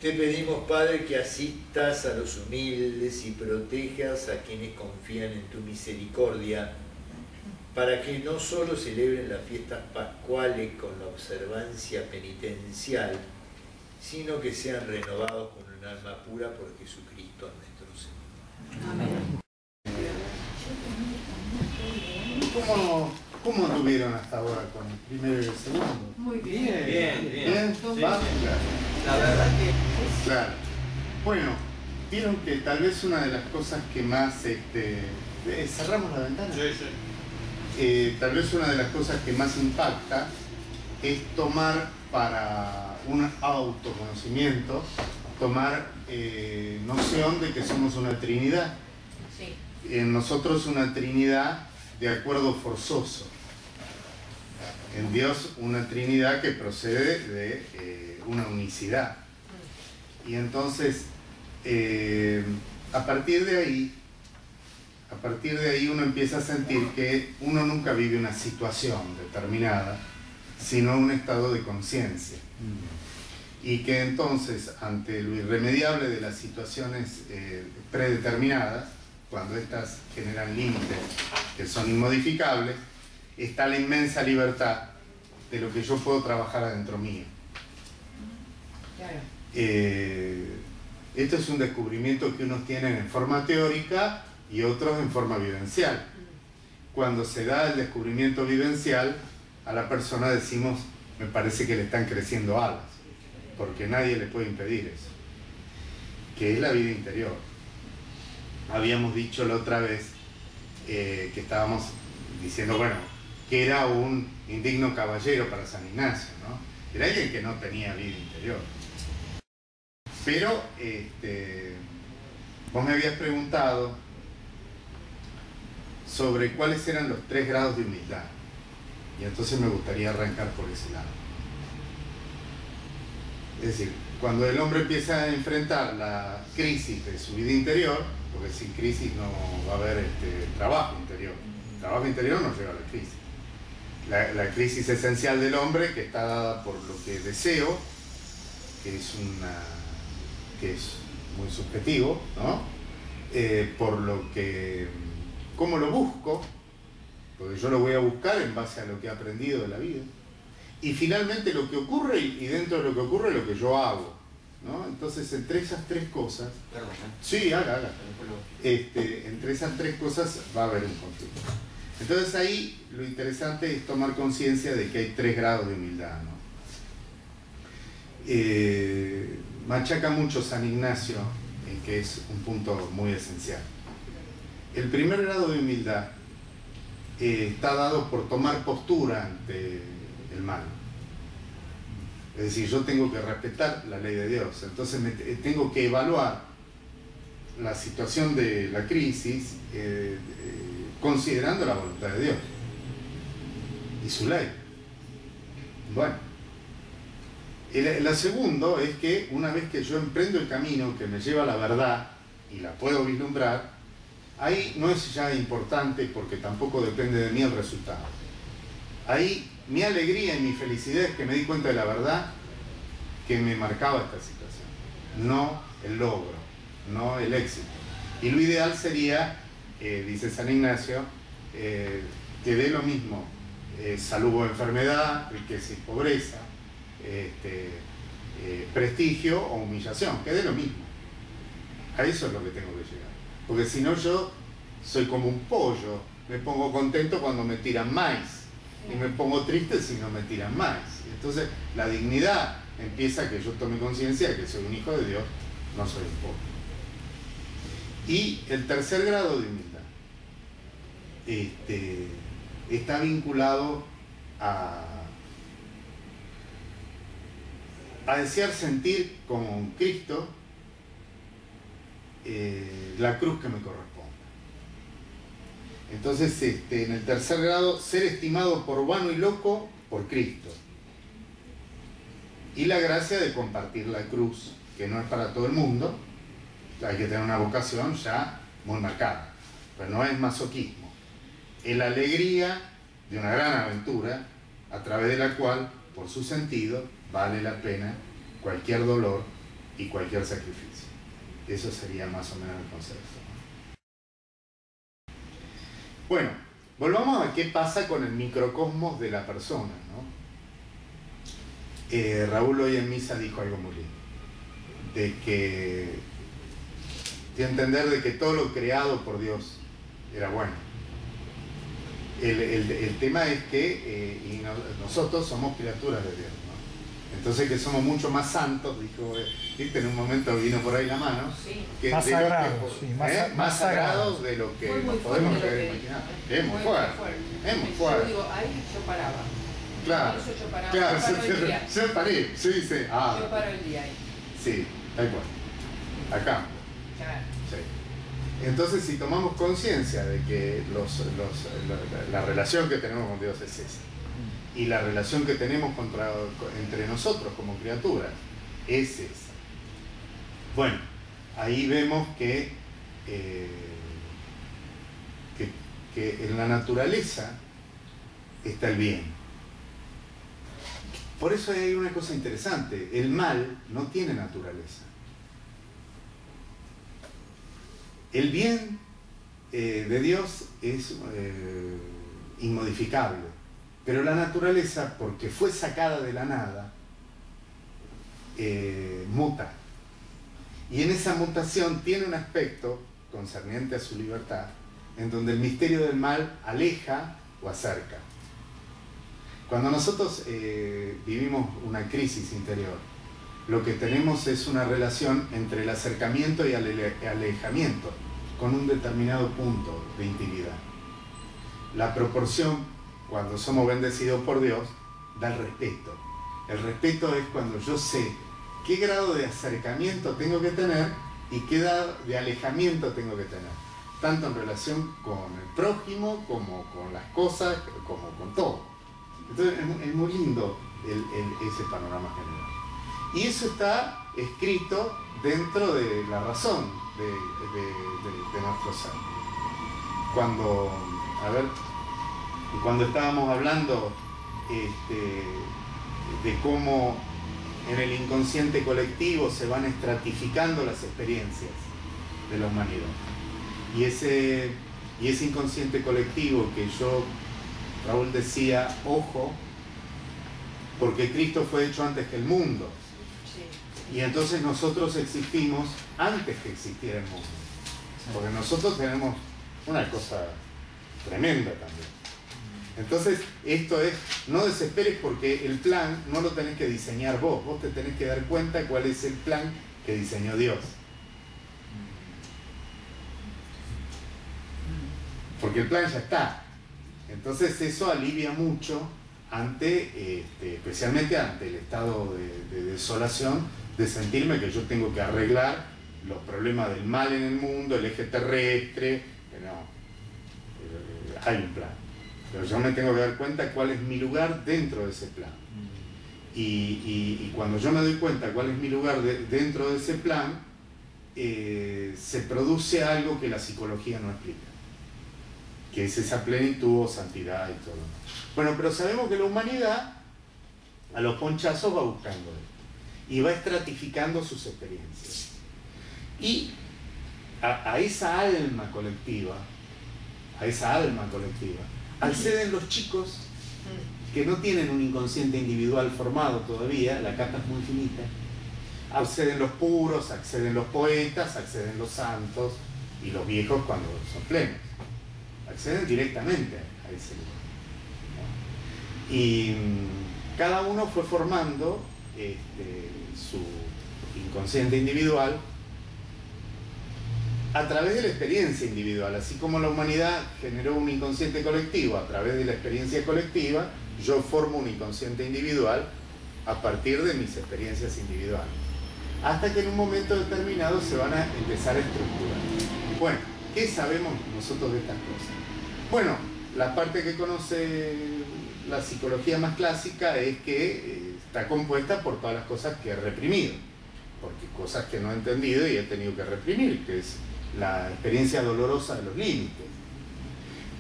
Te pedimos, Padre, que asistas a los humildes y protejas a quienes confían en tu misericordia, para que no solo celebren las fiestas pascuales con la observancia penitencial, sino que sean renovados con un alma pura por Jesucristo nuestro Señor. Amén. ¿Cómo anduvieron hasta ahora con el primero y el segundo? Muy bien. ¿Bien? Sí. ¿Va? La verdad que... Claro. Bueno, vieron que tal vez una de las cosas que más... ¿cerramos la ventana? Sí, sí. Tal vez una de las cosas que más impacta es tomar para un autoconocimiento, tomar noción de que somos una Trinidad. Sí. En nosotros una Trinidad de acuerdo forzoso. En Dios una Trinidad que procede de una unicidad. Y entonces, a partir de ahí uno empieza a sentir que uno nunca vive una situación determinada, sino un estado de conciencia. Y que entonces, ante lo irremediable de las situaciones predeterminadas, cuando éstas generan límites que son inmodificables, está la inmensa libertad de lo que yo puedo trabajar adentro mío. Claro. Esto es un descubrimiento que unos tienen en forma teórica y otros en forma vivencial. Cuando se da el descubrimiento vivencial, a la persona decimos, me parece que le están creciendo alas, porque nadie le puede impedir eso, que es la vida interior. Habíamos dicho la otra vez que estábamos diciendo, bueno, que era un indigno caballero para San Ignacio, ¿no? Era alguien que no tenía vida interior. Pero vos me habías preguntado sobre cuáles eran los 3 grados de humildad. Y entonces me gustaría arrancar por ese lado. Es decir, cuando el hombre empieza a enfrentar la crisis de su vida interior, porque sin crisis no va a haber trabajo interior. El trabajo interior no lleva a la crisis. La crisis esencial del hombre, que está dada por lo que deseo, que es muy subjetivo, ¿no? Por lo que, cómo lo busco, porque yo lo voy a buscar en base a lo que he aprendido de la vida. Y finalmente lo que ocurre, y dentro de lo que ocurre, lo que yo hago, ¿no? Entonces, entre esas 3 cosas... Perdón. Sí, haga. Entre esas 3 cosas va a haber un conflicto. Entonces ahí lo interesante es tomar conciencia de que hay 3 grados de humildad, ¿no? Machaca mucho San Ignacio, en que es un punto muy esencial. El primer grado de humildad está dado por tomar postura ante el mal. Es decir, yo tengo que respetar la ley de Dios, entonces tengo que evaluar la situación de la crisis considerando la voluntad de Dios y su ley. Bueno, lo segundo es que una vez que yo emprendo el camino que me lleva a la verdad y la puedo vislumbrar, ahí no es ya importante, porque tampoco depende de mí el resultado. Ahí mi alegría y mi felicidad es que me di cuenta de la verdad que me marcaba esta situación, no el logro, no el éxito. Y lo ideal sería, dice San Ignacio, que dé lo mismo salud o enfermedad, riqueza y pobreza, prestigio o humillación, que dé lo mismo. A eso es lo que tengo que llegar. Porque si no, yo soy como un pollo, me pongo contento cuando me tiran maíz y me pongo triste si no me tiran maíz. Entonces la dignidad empieza a que yo tome conciencia de que soy un hijo de Dios, no soy un pollo. Y el tercer grado de humildad está vinculado a desear sentir con Cristo la cruz que me corresponde. Entonces, en el tercer grado, ser estimado por vano y loco por Cristo. Y la gracia de compartir la cruz, que no es para todo el mundo, hay que tener una vocación ya muy marcada, pero no es masoquismo. Es la alegría de una gran aventura, a través de la cual, por su sentido, vale la pena cualquier dolor y cualquier sacrificio. Eso sería más o menos el concepto. Bueno, volvamos a qué pasa con el microcosmos de la persona, ¿no? Raúl hoy en misa dijo algo muy lindo, de que entender de que todo lo creado por Dios era bueno. El tema es que nosotros somos criaturas de Dios, ¿no? Entonces que somos mucho más santos, dijo, ¿viste? En un momento vino por ahí la mano, Sí. que Más de lo que- sagrados, sí, más sagrados de lo que Fue muy nos podemos fuerte lo querer que imaginar. dijo. Es muy Fue fuerte, es muy fuerte. Yo digo, ahí yo paraba. Claro, Eso yo paraba. claro, Yo paro el día. yo paré, yo hice, Yo paro el día ahí. sí, tal cual, acá, Claro. sí. Entonces, si tomamos conciencia de que la relación que tenemos con Dios es esa, y la relación que tenemos entre nosotros como criaturas es esa, bueno, ahí vemos que en la naturaleza está el bien. Por eso hay una cosa interesante, el mal no tiene naturaleza. El bien de Dios es inmodificable, pero la naturaleza, porque fue sacada de la nada, muta. Y en esa mutación tiene un aspecto concerniente a su libertad, en donde el misterio del mal aleja o acerca. Cuando nosotros vivimos una crisis interior, lo que tenemos es una relación entre el acercamiento y el alejamiento, con un determinado punto de intimidad. La proporción, cuando somos bendecidos por Dios, da el respeto. El respeto es cuando yo sé qué grado de acercamiento tengo que tener y qué grado de alejamiento tengo que tener, tanto en relación con el prójimo, como con las cosas, como con todo. Entonces es muy lindo ese panorama general. Y eso está escrito dentro de la razón de nuestro ser. Cuando estábamos hablando de cómo en el inconsciente colectivo se van estratificando las experiencias de la humanidad. Y ese inconsciente colectivo que Raúl decía, ojo, porque Cristo fue hecho antes que el mundo. Y entonces nosotros existimos antes que existiera el mundo. Porque nosotros tenemos una cosa tremenda también. Entonces, esto es, no desesperes porque el plan no lo tenés que diseñar vos te tenés que dar cuenta cuál es el plan que diseñó Dios. Porque el plan ya está. Entonces eso alivia mucho especialmente ante el estado de desolación, de sentirme que yo tengo que arreglar los problemas del mal en el mundo, el eje terrestre, que no, hay un plan. Pero yo me tengo que dar cuenta cuál es mi lugar dentro de ese plan. Y cuando yo me doy cuenta cuál es mi lugar dentro de ese plan, se produce algo que la psicología no explica, que es esa plenitud o santidad y todo. Bueno, pero sabemos que la humanidad a los ponchazos va buscando esto y va estratificando sus experiencias. Y a esa alma colectiva, acceden los chicos que no tienen un inconsciente individual formado todavía, la capa es muy finita, acceden los puros, acceden los poetas, acceden los santos y los viejos cuando son plenos, acceden directamente a ese lugar, ¿no? Y cada uno fue formando su inconsciente individual a través de la experiencia individual. Así como la humanidad generó un inconsciente colectivo a través de la experiencia colectiva, yo formo un inconsciente individual a partir de mis experiencias individuales, hasta que en un momento determinado se van a empezar a estructurar. Bueno, ¿qué sabemos nosotros de estas cosas? Bueno, la parte que conoce la psicología más clásica es que está compuesta por todas las cosas que he reprimido, porque cosas que no he entendido y he tenido que reprimir, que es la experiencia dolorosa de los límites.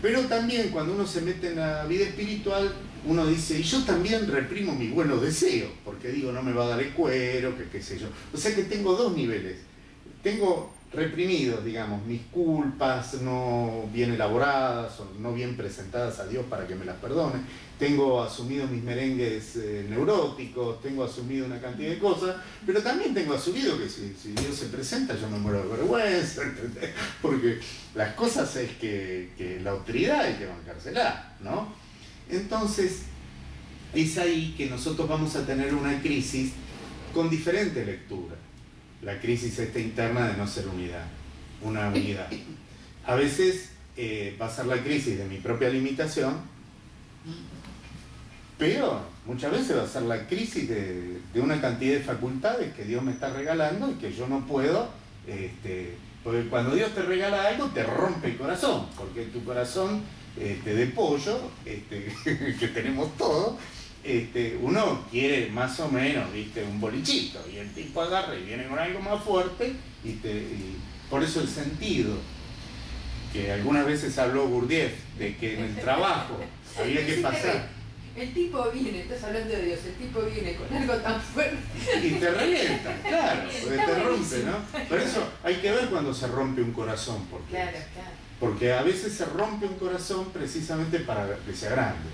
Pero también cuando uno se mete en la vida espiritual uno dice, y yo también reprimo mis buenos deseos, porque digo, no me va a dar el cuero, que qué sé yo. O sea que tengo dos niveles. Tengo reprimidos, digamos, mis culpas no bien elaboradas o no bien presentadas a Dios para que me las perdone. Tengo asumido mis merengues neuróticos, tengo asumido una cantidad de cosas, pero también tengo asumido que si Dios se presenta yo me muero de vergüenza, ¿entendés? Porque las cosas es que la autoridad hay que bancársela, ¿no? Entonces, es ahí que nosotros vamos a tener una crisis con diferente lectura. La crisis esta interna de no ser una unidad. A veces va a ser la crisis de mi propia limitación, pero muchas veces va a ser la crisis de una cantidad de facultades que Dios me está regalando y que yo no puedo, porque cuando Dios te regala algo te rompe el corazón, porque tu corazón de pollo, que tenemos todos, uno quiere más o menos, ¿viste? Un bolichito, y el tipo agarra y viene con algo más fuerte, y por eso el sentido, que algunas veces habló Gurdjieff, de que en el trabajo había que pasar. El tipo viene, estás hablando de Dios, el tipo viene con algo tan fuerte. Y te revienta, claro, porque Está te rompe, buenísimo. ¿no? Por eso hay que ver cuando se rompe un corazón, Claro. porque a veces se rompe un corazón precisamente para que sea grande.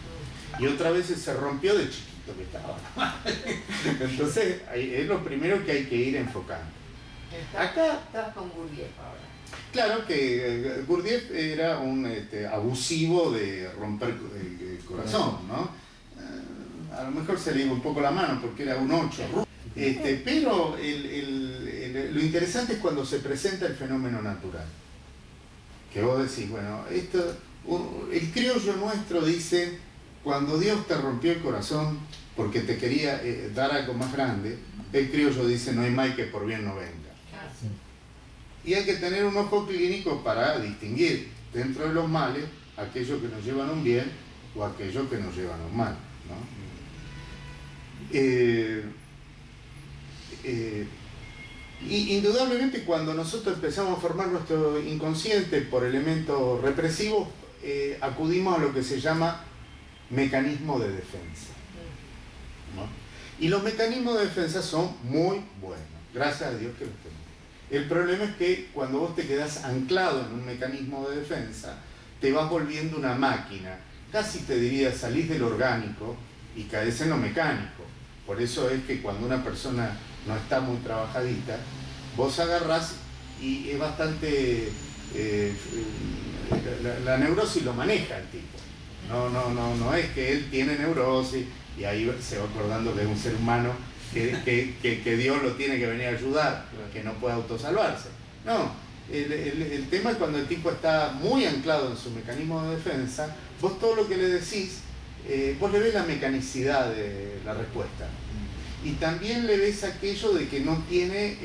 Y otras veces se rompió de chiquito que estaba. Entonces, es lo primero que hay que ir enfocando. Acá, Estás con Gurdjieff ahora. claro que Gurdjieff era un abusivo de romper el corazón, ¿no? A lo mejor se le iba un poco la mano porque era un 8. Pero lo interesante es cuando se presenta el fenómeno natural. Que vos decís, bueno, el criollo nuestro dice, cuando Dios te rompió el corazón porque te quería dar algo más grande, el criollo dice, no hay mal que por bien no venga. Y hay que tener un ojo clínico para distinguir dentro de los males aquellos que nos llevan a un bien o aquellos que nos llevan a un mal, ¿no? Y indudablemente cuando nosotros empezamos a formar nuestro inconsciente por elementos represivos, acudimos a lo que se llama mecanismo de defensa, ¿no? Y los mecanismos de defensa son muy buenos, gracias a Dios que los tenemos. El problema es que cuando vos te quedás anclado en un mecanismo de defensa, te vas volviendo una máquina, casi te diría, salís del orgánico y caes en lo mecánico. Por eso es que cuando una persona no está muy trabajadita, vos agarrás y es bastante... la neurosis lo maneja el tipo. No es que él tiene neurosis y ahí se va acordando que es un ser humano que Dios lo tiene que venir a ayudar, que no puede autosalvarse. No, el tema es cuando el tipo está muy anclado en su mecanismo de defensa, vos todo lo que le decís, vos le ves la mecanicidad de la respuesta. Y también le ves aquello de que no tiene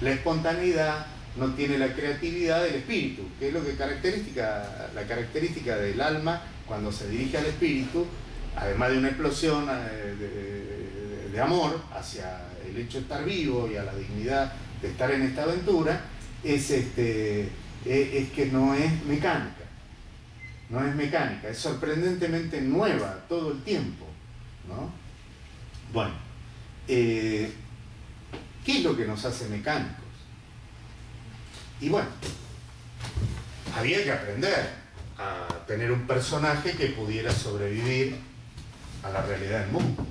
la espontaneidad, no tiene la creatividad del espíritu, que es lo que la característica del alma cuando se dirige al espíritu, además de una explosión de amor hacia el hecho de estar vivo y a la dignidad de estar en esta aventura, es que no es mecánica. No es mecánica, es sorprendentemente nueva todo el tiempo, ¿no? Bueno, ¿qué es lo que nos hace mecánicos? Y bueno, había que aprender a tener un personaje que pudiera sobrevivir a la realidad del mundo.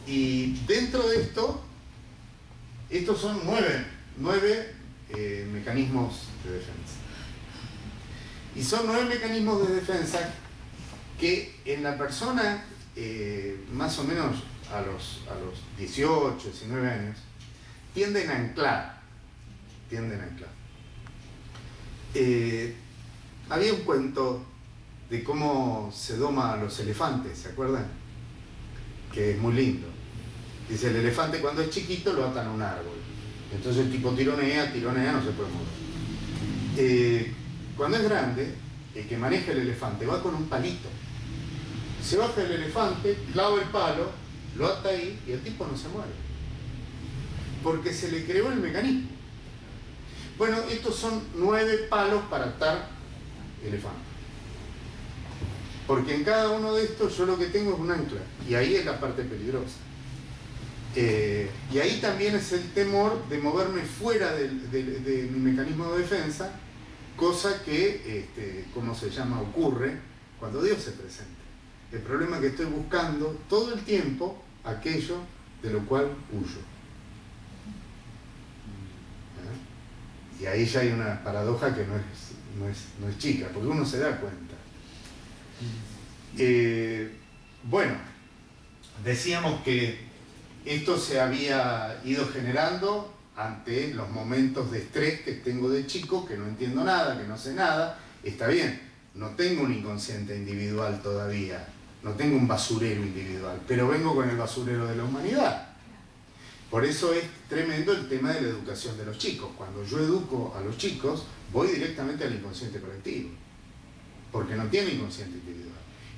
Y dentro de esto, estos son nueve mecanismos de defensa. Y son 9 mecanismos de defensa que en la persona, más o menos a los 18, 19 años, tienden a anclar. Había un cuento de cómo se doma a los elefantes, ¿se acuerdan? Que es muy lindo. Dice, el elefante cuando es chiquito lo atan a un árbol. Entonces el tipo tironea, no se puede mover. Cuando es grande, el que maneja el elefante va con un palito. Se baja el elefante, clava el palo, lo ata ahí y el tipo no se mueve. Porque se le creó el mecanismo. Bueno, estos son 9 palos para atar elefantes. Porque en cada uno de estos yo lo que tengo es un ancla, y ahí es la parte peligrosa. Y ahí también es el temor de moverme fuera de mi mecanismo de defensa, cosa que, ¿cómo se llama?, ocurre cuando Dios se presenta. El problema es que estoy buscando todo el tiempo aquello de lo cual huyo. Y ahí ya hay una paradoja que no es chica, porque uno se da cuenta. Bueno, decíamos que esto se había ido generando ante los momentos de estrés que tengo de chico, que no entiendo nada, que no sé nada. Está bien, no tengo un inconsciente individual todavía, no tengo un basurero individual, pero vengo con el basurero de la humanidad. Por eso es tremendo el tema de la educación de los chicos. Cuando yo educo a los chicos, voy directamente al inconsciente colectivo, porque no tiene inconsciente individual.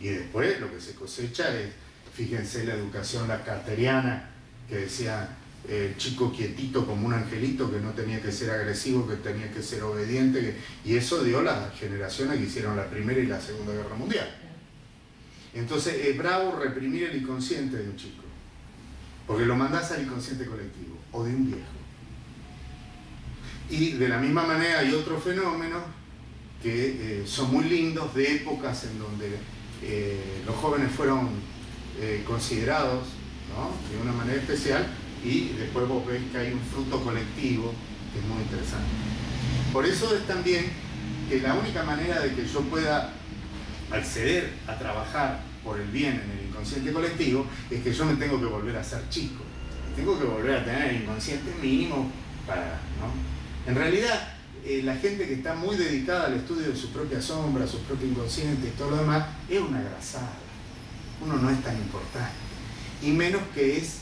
Y después lo que se cosecha es, fíjense, la educación carteriana, que decía el chico quietito como un angelito, que no tenía que ser agresivo, que tenía que ser obediente, y eso dio las generaciones que hicieron la Primera y la Segunda Guerra Mundial. Entonces es bravo reprimir el inconsciente de un chico, porque lo mandás al inconsciente colectivo, o de un viejo. Y de la misma manera hay otros fenómenos que son muy lindos, de épocas en donde los jóvenes fueron considerados, ¿no?, de una manera especial, y después vos ves que hay un fruto colectivo que es muy interesante. Por eso es también que la única manera de que yo pueda acceder a trabajar por el bien en el inconsciente colectivo es que yo me tengo que volver a ser chico, tengo que volver a tener el inconsciente mínimo para, ¿no? En realidad, la gente que está muy dedicada al estudio de su propia sombra, su propio inconsciente y todo lo demás, es una grasada. Uno no es tan importante, y menos que es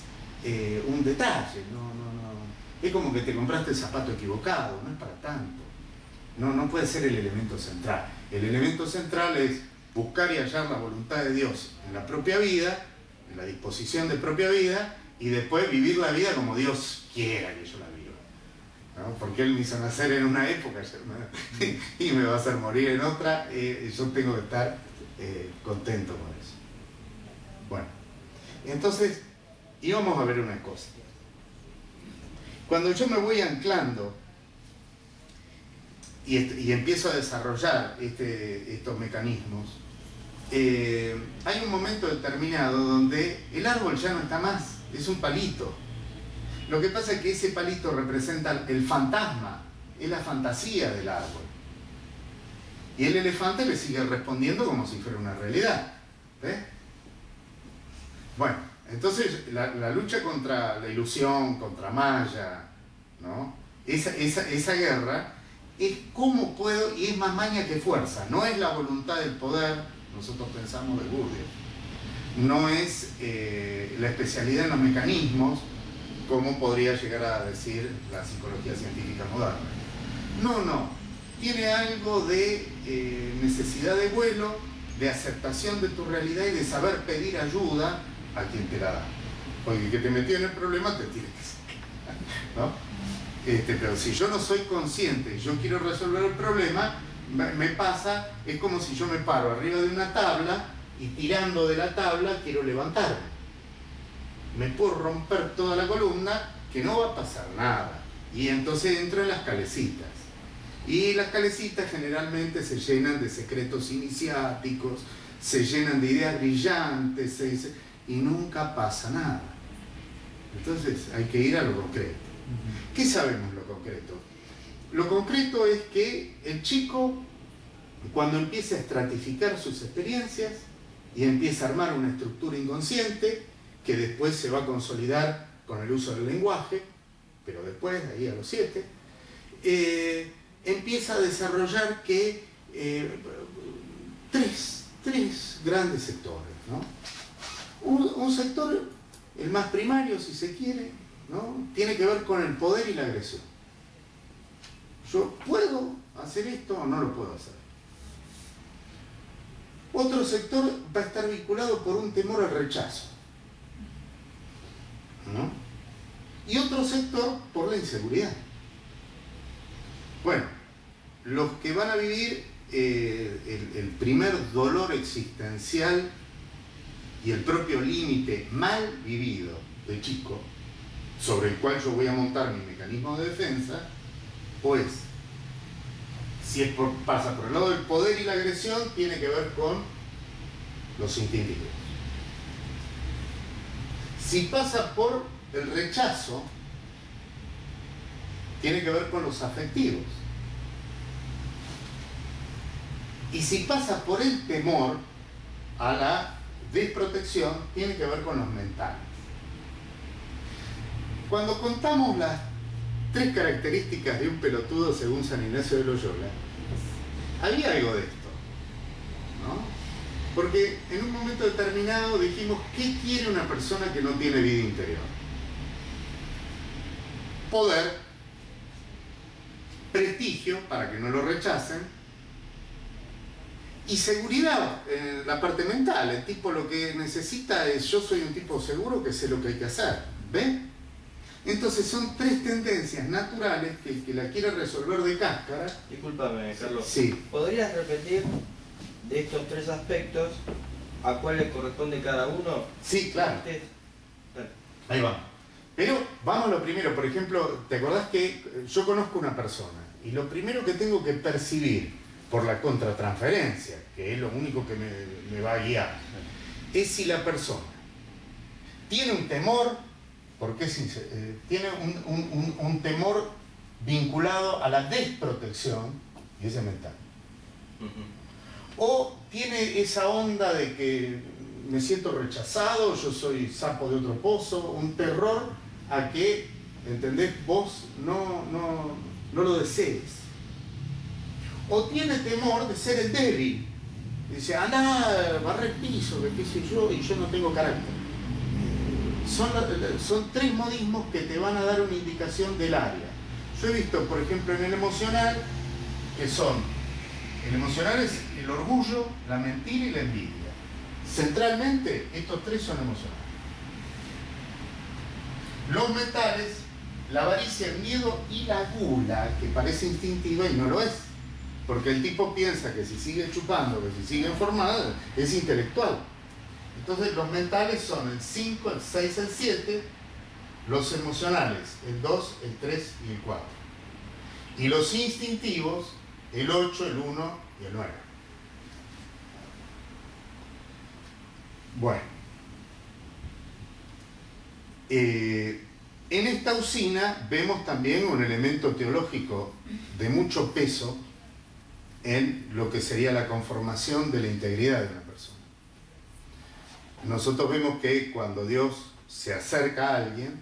un detalle. Es como que te compraste el zapato equivocado, no es para tanto. No puede ser el elemento central. El elemento central es buscar y hallar la voluntad de Dios en la propia vida, en la disposición de propia vida, y después vivir la vida como Dios quiera que yo la viva, ¿no? Porque Él me hizo nacer en una época y me va a hacer morir en otra. Yo tengo que estar contento con eso. Bueno, entonces íbamos a ver una cosa. Cuando yo me voy anclando y empiezo a desarrollar estos mecanismos, hay un momento determinado donde el árbol ya no está más, es un palito. Lo que pasa es que ese palito representa el fantasma, es la fantasía del árbol. Y el elefante le sigue respondiendo como si fuera una realidad. ¿Ves? Bueno, entonces la lucha contra la ilusión, contra Maya, ¿no? Esa guerra es cómo puedo, y es más maña que fuerza, no es la voluntad del poder, nosotros pensamos de Gurdjieff, no es la especialidad en los mecanismos, como podría llegar a decir la psicología científica moderna. No, tiene algo de necesidad de vuelo, de aceptación de tu realidad y de saber pedir ayuda a quien te la da. Porque el que te metió en el problema te tiene que sacar, ¿no? Pero si yo no soy consciente y yo quiero resolver el problema, me pasa, es como si yo me paro arriba de una tabla y tirando de la tabla quiero levantarme. Me puedo romper toda la columna, que no va a pasar nada. Y entonces entro en las calecitas. Y las calecitas generalmente se llenan de secretos iniciáticos, se llenan de ideas brillantes, y nunca pasa nada. Entonces hay que ir a lo concreto. ¿Qué sabemos lo concreto? Lo concreto es que el chico, cuando empieza a estratificar sus experiencias y empieza a armar una estructura inconsciente que después se va a consolidar con el uso del lenguaje, pero después, ahí a los 7, empieza a desarrollar tres grandes sectores, ¿no? Un sector, el más primario si se quiere, ¿no?, tiene que ver con el poder y la agresión. ¿Yo puedo hacer esto o no lo puedo hacer? Otro sector va a estar vinculado por un temor al rechazo, ¿no? Y otro sector por la inseguridad. Bueno, los que van a vivir el primer dolor existencial y el propio límite mal vivido de chico, sobre el cual yo voy a montar mi mecanismo de defensa, pues, si pasa por el lado del poder y la agresión, tiene que ver con los instintivos. Si pasa por el rechazo, tiene que ver con los afectivos. Y si pasa por el temor a la desprotección, tiene que ver con los mentales. Cuando contamos las 3 características de un pelotudo según San Ignacio de Loyola, había algo de esto, ¿no? Porque en un momento determinado dijimos, ¿qué quiere una persona que no tiene vida interior? Poder, prestigio, para que no lo rechacen, y seguridad en la parte mental. El tipo lo que necesita es, yo soy un tipo seguro que sé lo que hay que hacer. ¿Ve? Entonces son 3 tendencias naturales que el que la quiere resolver de cáscara... Discúlpame, Carlos. Sí. ¿Podrías repetir de estos 3 aspectos a cuál le corresponde cada uno? Sí, claro. Ahí va. Pero vamos a lo primero. Por ejemplo, ¿te acordás que yo conozco una persona? Y lo primero que tengo que percibir por la contratransferencia, que es lo único que me va a guiar, es si la persona tiene un temor, porque tiene un temor vinculado a la desprotección, y ese es mental. O tiene esa onda de que me siento rechazado, yo soy sapo de otro pozo, un terror a que, ¿entendés? Vos no lo desees. O tiene temor de ser el débil. Dice, anda, barre el piso, qué sé yo, y yo no tengo carácter. Son 3 modismos que te van a dar una indicación del área. Yo he visto, por ejemplo, en el emocional, que son, el emocional es el orgullo, la mentira y la envidia. Centralmente, estos 3 son emocionales. Los mentales, la avaricia, el miedo y la gula, que parece instintiva y no lo es. Porque el tipo piensa que si sigue chupando, que si sigue informado, es intelectual. Entonces los mentales son el 5, el 6, el 7, los emocionales, el 2, el 3 y el 4. Y los instintivos, el 8, el 1 y el 9. Bueno. En esta usina vemos también un elemento teológico de mucho peso en lo que sería la conformación de la integridad de una persona. Nosotros vemos que cuando Dios se acerca a alguien,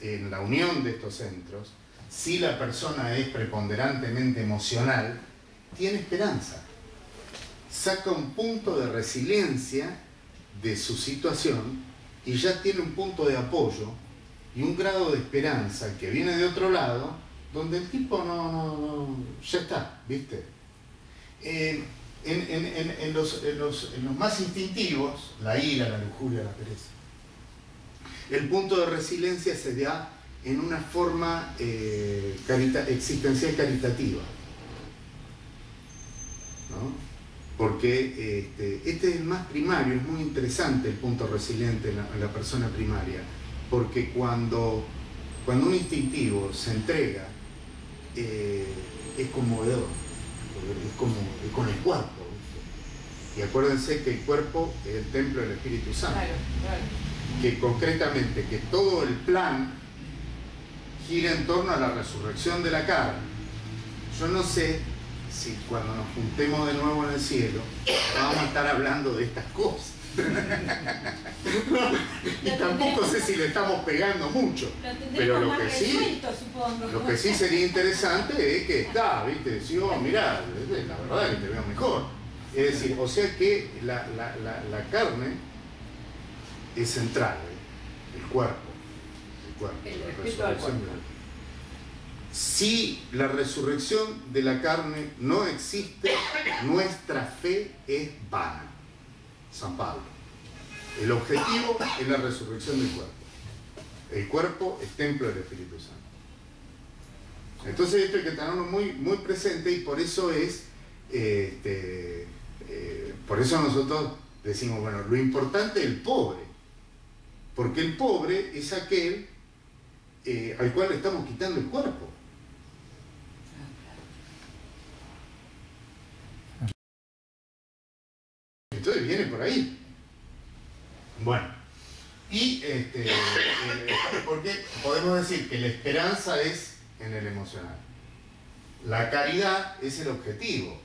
en la unión de estos centros, si la persona es preponderantemente emocional, tiene esperanza. Saca un punto de resiliencia de su situación y ya tiene un punto de apoyo y un grado de esperanza que viene de otro lado, donde el tipo ya está, ¿viste? En los más instintivos, la ira, la lujuria, la pereza, el punto de resiliencia se da en una forma existencial caritativa, ¿no? Porque este es el más primario, es muy interesante el punto resiliente en la persona primaria, porque cuando un instintivo se entrega, es conmovedor, es con el cuerpo, ¿viste? Y acuérdense que el cuerpo es el templo del Espíritu Santo. Claro, claro. Que concretamente, que todo el plan gira en torno a la resurrección de la carne. Yo no sé si cuando nos juntemos de nuevo en el cielo vamos a estar hablando de estas cosas. Y tampoco sé si le estamos pegando mucho, pero lo que sí sería interesante es que está, ¿viste? Decir, oh, mirá, la verdad es que te veo mejor. Es decir, o sea que la carne es central, el cuerpo. El respeto al cuerpo. Si la resurrección de la carne no existe, nuestra fe es vana. San Pablo. El objetivo es la resurrección del cuerpo. El cuerpo es templo del Espíritu Santo. Entonces esto hay que tenerlo muy, muy presente, y por eso es Por eso nosotros decimos, bueno, lo importante es el pobre, porque el pobre es aquel al cual le estamos quitando el cuerpo. Entonces viene por ahí. Bueno, y porque podemos decir que la esperanza es en el emocional. La caridad es el objetivo.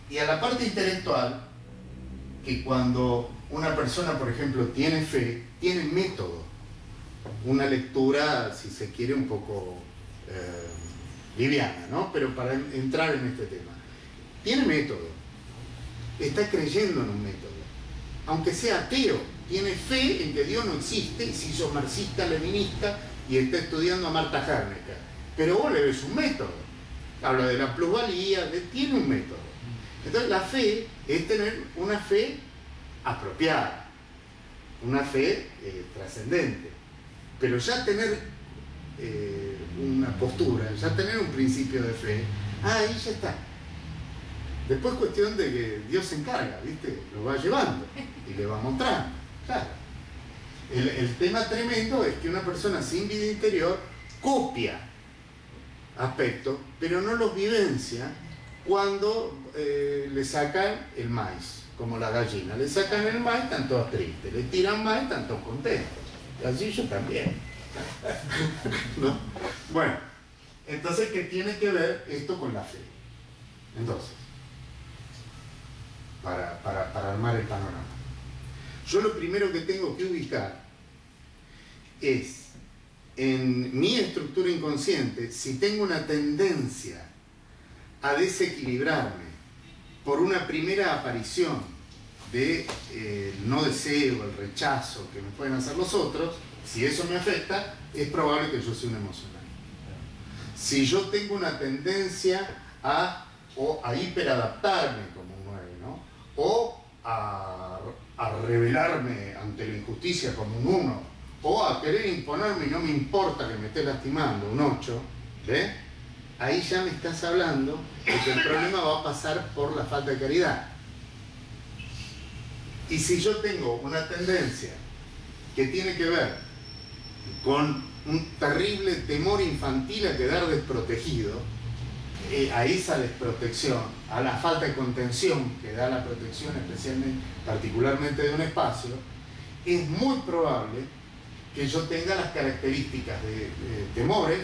Y a la parte intelectual, que cuando una persona, por ejemplo, tiene fe, tiene método. Una lectura, si se quiere, un poco liviana, ¿no? Pero para entrar en este tema. Tiene método. Está creyendo en un método. Aunque sea ateo, tiene fe en que Dios no existe y se hizo marxista, leninista y está estudiando a Marta Hernecker. Pero vos le ves un método. Habla de la plusvalía, tiene un método. Entonces la fe es tener una fe apropiada, una fe trascendente. Pero ya tener una postura, ya tener un principio de fe, ahí ya está. Después es cuestión de que Dios se encarga, ¿viste? Lo va llevando y le va mostrando. Claro. El tema tremendo es que una persona sin vida interior copia aspectos, pero no los vivencia cuando le sacan el maíz, como la gallina. Le sacan el maíz, están todos tristes. Le tiran maíz, están todos contentos. Y así yo también. ¿No? Bueno, entonces, ¿qué tiene que ver esto con la fe? Entonces, para armar el panorama. Yo lo primero que tengo que ubicar es, en mi estructura inconsciente, si tengo una tendencia a desequilibrarme por una primera aparición de no deseo, el rechazo que me pueden hacer los otros, si eso me afecta, es probable que yo sea un emocional. Si yo tengo una tendencia a hiperadaptarme como un 9, ¿no? O a rebelarme ante la injusticia como un 1, o a querer imponerme y no me importa que me esté lastimando, un 8, ¿ves? Ahí ya me estás hablando de que el problema va a pasar por la falta de caridad. Y si yo tengo una tendencia que tiene que ver con un terrible temor infantil a quedar desprotegido, a esa desprotección, a la falta de contención que da la protección, especialmente, particularmente de un espacio, es muy probable que yo tenga las características de temores,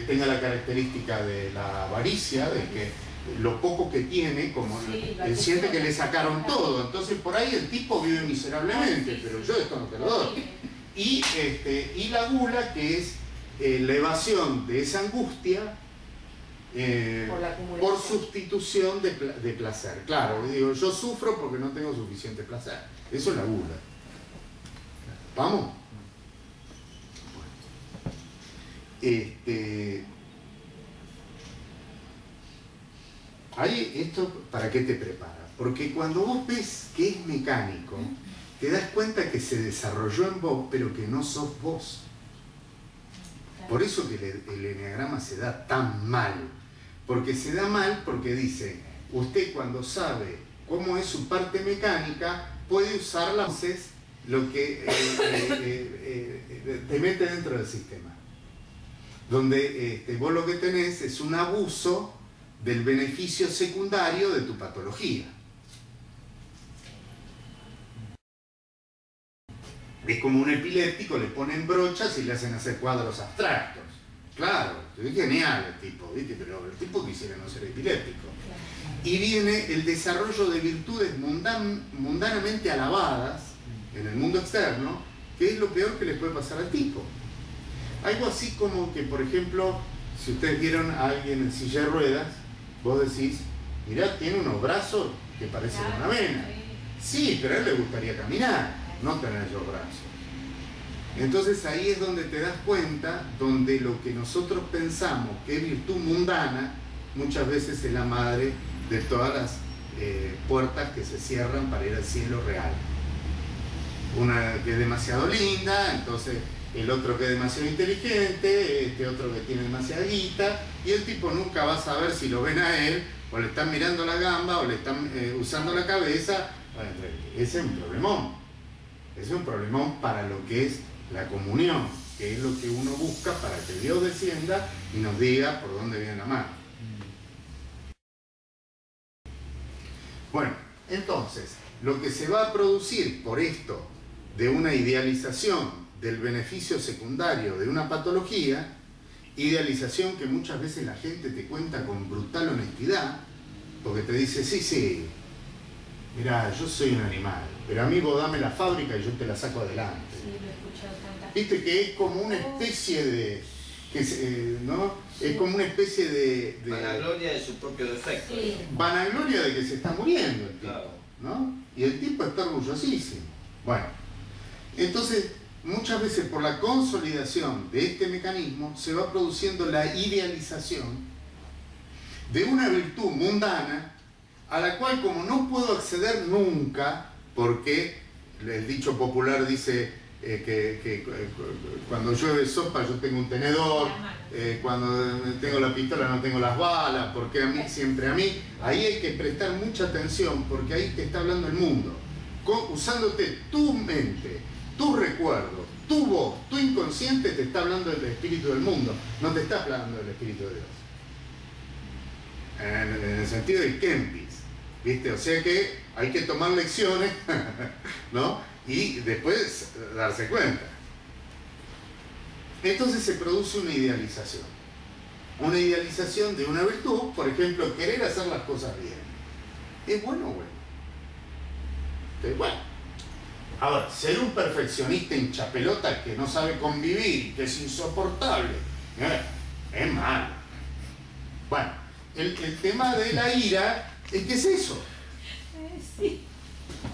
tenga la característica de la avaricia, de que lo poco que tiene, como él siente que le sacaron todo, entonces por ahí el tipo vive miserablemente, pero yo esto no te lo doy. Y la gula, que es la evasión de esa angustia por sustitución de placer. Claro, digo, yo sufro porque no tengo suficiente placer. Eso es la gula. ¿Vamos? Ahí esto, ¿para qué te prepara? Porque cuando vos ves que es mecánico, te das cuenta que se desarrolló en vos, pero que no sos vos. Por eso que el eneagrama se da tan mal. Porque se da mal porque dice, usted cuando sabe cómo es su parte mecánica, puede usarla, entonces lo que te mete dentro del sistema. Donde vos lo que tenés es un abuso del beneficio secundario de tu patología. Es como un epiléptico, le ponen brochas y le hacen hacer cuadros abstractos. Claro, es genial el tipo, ¿viste? Pero el tipo quisiera no ser epiléptico. Y viene el desarrollo de virtudes mundanamente alabadas en el mundo externo, que es lo peor que le puede pasar al tipo. Algo así como que, por ejemplo, si ustedes vieron a alguien en silla de ruedas, vos decís, mirá, tiene unos brazos que parecen una vena. Sí, pero a él le gustaría caminar, no tener esos brazos. Entonces ahí es donde te das cuenta, donde lo que nosotros pensamos que es virtud mundana, muchas veces es la madre de todas las puertas que se cierran para ir al cielo real. Una que es demasiado linda, entonces el otro que es demasiado inteligente, este otro que tiene demasiada guita, y el tipo nunca va a saber si lo ven a él, o le están mirando la gamba, o le están usando la cabeza. Bueno, ese es un problemón. Ese es un problemón para lo que es la comunión, que es lo que uno busca para que Dios descienda y nos diga por dónde viene la mano. Bueno, entonces, lo que se va a producir por esto de una idealización del beneficio secundario de una patología, idealización que muchas veces la gente te cuenta con brutal honestidad, porque te dice, sí, mirá, yo soy un animal, pero a mí vos dame la fábrica y yo te la saco adelante. Sí, lo he escuchado tantas veces. Viste que es como una especie de... ¿no? Es como una especie de vanagloria de su propio defecto. Sí. vanagloria de que se está muriendo el tipo, Claro. ¿no? Y el tipo está orgullosísimo. Bueno, entonces muchas veces por la consolidación de este mecanismo se va produciendo la idealización de una virtud mundana a la cual, como no puedo acceder nunca, porque el dicho popular dice que cuando llueve sopa yo tengo un tenedor, cuando tengo la pistola no tengo las balas, porque siempre a mí, ahí hay que prestar mucha atención, porque ahí te está hablando el mundo, usándote tu mente, tu recuerdo, tu voz, tu inconsciente, te está hablando del espíritu del mundo, no te está hablando del espíritu de Dios. En el sentido de Kempis, ¿viste? O sea que hay que tomar lecciones, ¿no? Y después darse cuenta. Entonces se produce una idealización. Una idealización de una virtud, por ejemplo, querer hacer las cosas bien. ¿Es bueno o bueno? Es bueno. Ahora, ser un perfeccionista hinchapelota que no sabe convivir, que es insoportable, es malo. Bueno, el tema de la ira es que es eso. Sí.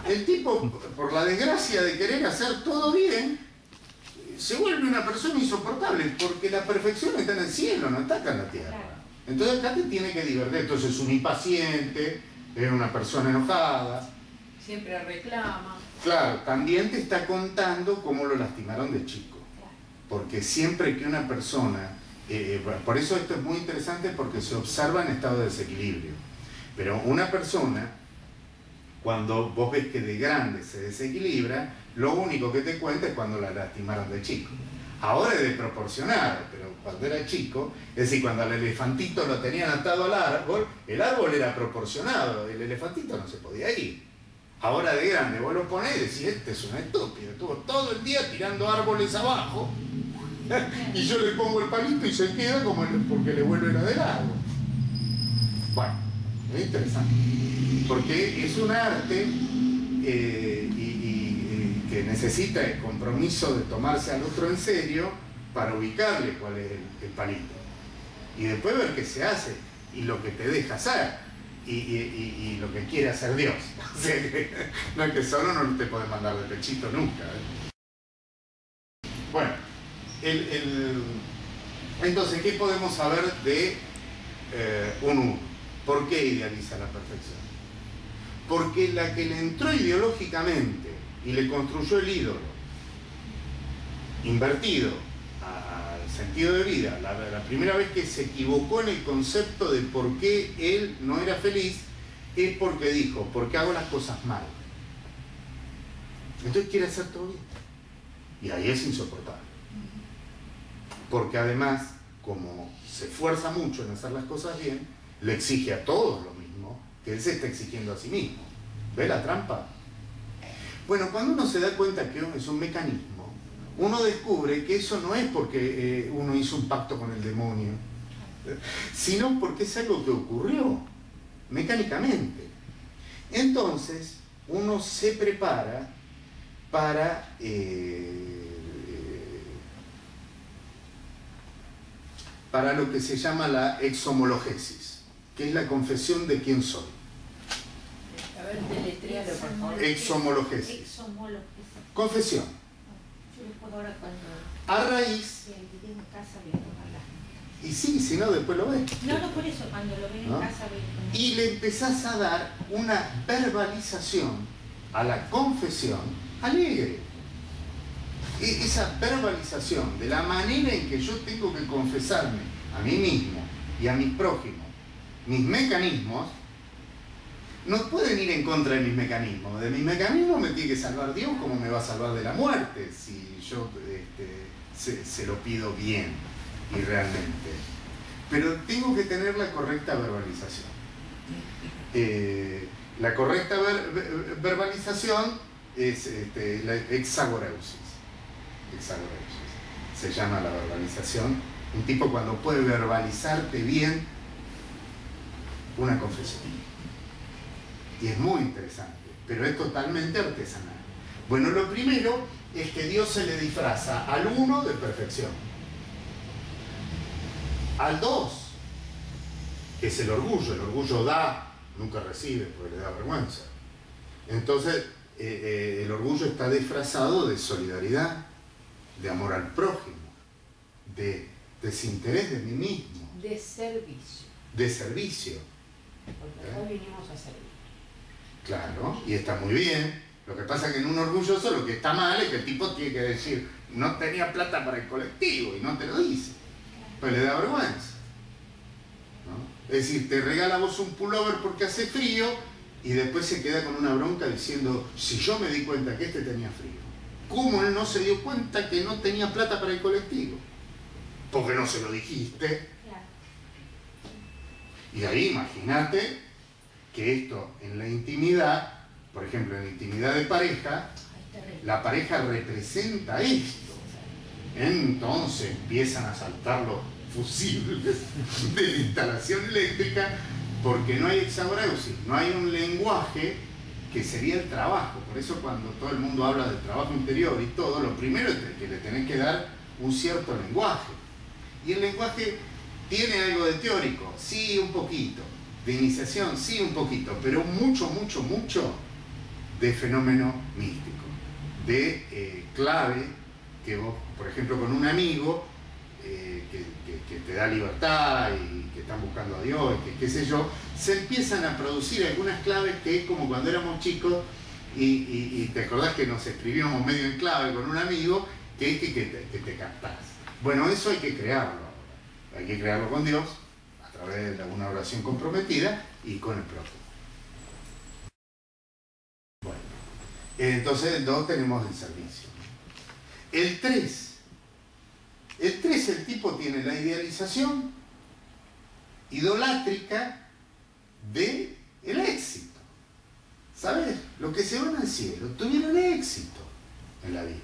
El tipo, por la desgracia de querer hacer todo bien, se vuelve una persona insoportable, porque la perfección está en el cielo, no está acá en la tierra. Entonces acá te tiene que divertir. Entonces es un impaciente, es una persona enojada. Siempre reclama. Claro, también te está contando cómo lo lastimaron de chico. Porque siempre que una persona... por eso esto es muy interesante, porque se observa en estado de desequilibrio. Pero una persona, cuando vos ves que de grande se desequilibra, lo único que te cuenta es cuando la lastimaron de chico. Ahora es desproporcionado, pero cuando era chico, es decir, cuando al elefantito lo tenían atado al árbol, el árbol era proporcionado, el elefantito no se podía ir. Ahora de grande vos lo ponés y decís, este es un estúpido, estuvo todo el día tirando árboles abajo, y yo le pongo el palito y se queda como porque le vuelve la del árbol. Bueno, es interesante, porque es un arte que necesita el compromiso de tomarse al otro en serio para ubicarle cuál es el palito. Y después ver qué se hace y lo que te deja hacer y lo que quiere hacer Dios. O sea que, no es que solo no te puede mandar de pechito nunca. Bueno, entonces, ¿qué podemos saber de un uno? ¿Por qué idealiza la perfección? Porque la que le entró ideológicamente y le construyó el ídolo, invertido al sentido de vida, la primera vez que se equivocó en el concepto de por qué él no era feliz, es porque dijo, porque hago las cosas mal. Entonces quiere hacer todo bien. Y ahí es insoportable. Porque además, como se esfuerza mucho en hacer las cosas bien, le exige a todos lo mismo que él se está exigiendo a sí mismo. ¿Ve la trampa? Bueno, cuando uno se da cuenta que es un mecanismo, uno descubre que eso no es porque uno hizo un pacto con el demonio, sino porque es algo que ocurrió mecánicamente. Entonces, uno se prepara para lo que se llama la exhomologesis, que es la confesión de quién soy. A ver, deletréalo, por favor. Exhomologesis. Exhomologesis. Confesión. Yo después ahora cuando A raíz, si el video en casa voy a tomarla. y sí, si no, después lo ves. No, por eso, cuando lo veo ¿No? en casa voy a tomar. Y le empezás a dar una verbalización a la confesión alegre. esa verbalización de la manera en que yo tengo que confesarme a mí mismo y a mi prójimo, mis mecanismos, no pueden ir en contra de mis mecanismos. De mis mecanismos me tiene que salvar Dios, como me va a salvar de la muerte si yo se lo pido bien y realmente. Pero tengo que tener la correcta verbalización. La correcta verbalización es la exagoreusis. Se llama la verbalización. Un tipo cuando puede verbalizarte bien una confesión. Y es muy interesante, pero es totalmente artesanal. Bueno, lo primero es que Dios se le disfraza al 1 de perfección. Al 2, que es el orgullo da, nunca recibe porque le da vergüenza. Entonces, el orgullo está disfrazado de solidaridad, de amor al prójimo, de desinterés de mí mismo. De servicio. De servicio. Porque hoy vinimos a servir. Claro, y está muy bien. Lo que pasa es que en un orgulloso lo que está mal es que el tipo tiene que decir no tenía plata para el colectivo y no te lo dice. Pues le da vergüenza, ¿no? Es decir, te regala vos un pullover porque hace frío y después se queda con una bronca diciendo si yo me di cuenta que este tenía frío, ¿cómo él no se dio cuenta que no tenía plata para el colectivo? Porque no se lo dijiste. Y ahí imagínate que esto en la intimidad, por ejemplo en la intimidad de pareja, la pareja representa esto. Entonces empiezan a saltar los fusibles de la instalación eléctrica porque no hay exagoreusis, no hay un lenguaje que sería el trabajo. Por eso cuando todo el mundo habla del trabajo interior y todo, lo primero es que le tenés que dar un cierto lenguaje. Y el lenguaje tiene algo de teórico, sí, un poquito. De iniciación, sí, un poquito, pero mucho de fenómeno místico, de clave que vos, por ejemplo, con un amigo que te da libertad y que están buscando a Dios, y que qué sé yo, se empiezan a producir algunas claves que es como cuando éramos chicos y te acordás que nos escribíamos medio en clave con un amigo, que es que te captás. Bueno, eso hay que crearlo ahora, hay que crearlo con Dios, a través de alguna oración comprometida y con el prójimo. Bueno, entonces el 2 tenemos el servicio. El 3, el tipo tiene la idealización idolátrica del éxito. ¿Sabes? Los que se van al cielo tuvieron éxito en la vida.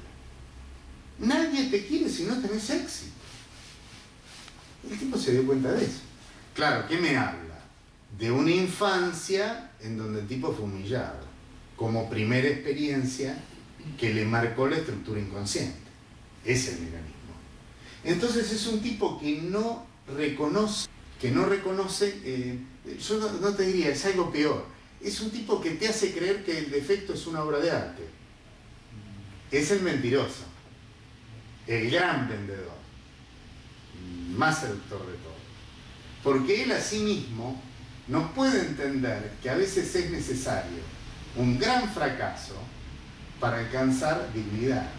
Nadie te quiere si no tenés éxito. El tipo se dio cuenta de eso. Claro, ¿qué me habla? De una infancia en donde el tipo fue humillado, como primera experiencia que le marcó la estructura inconsciente. Ese es el mecanismo. Entonces es un tipo que no reconoce, yo no te diría, es algo peor. Es un tipo que te hace creer que el defecto es una obra de arte. Es el mentiroso, el gran vendedor, más seductor de todo. Porque él a sí mismo no puede entender que a veces es necesario un gran fracaso para alcanzar dignidad.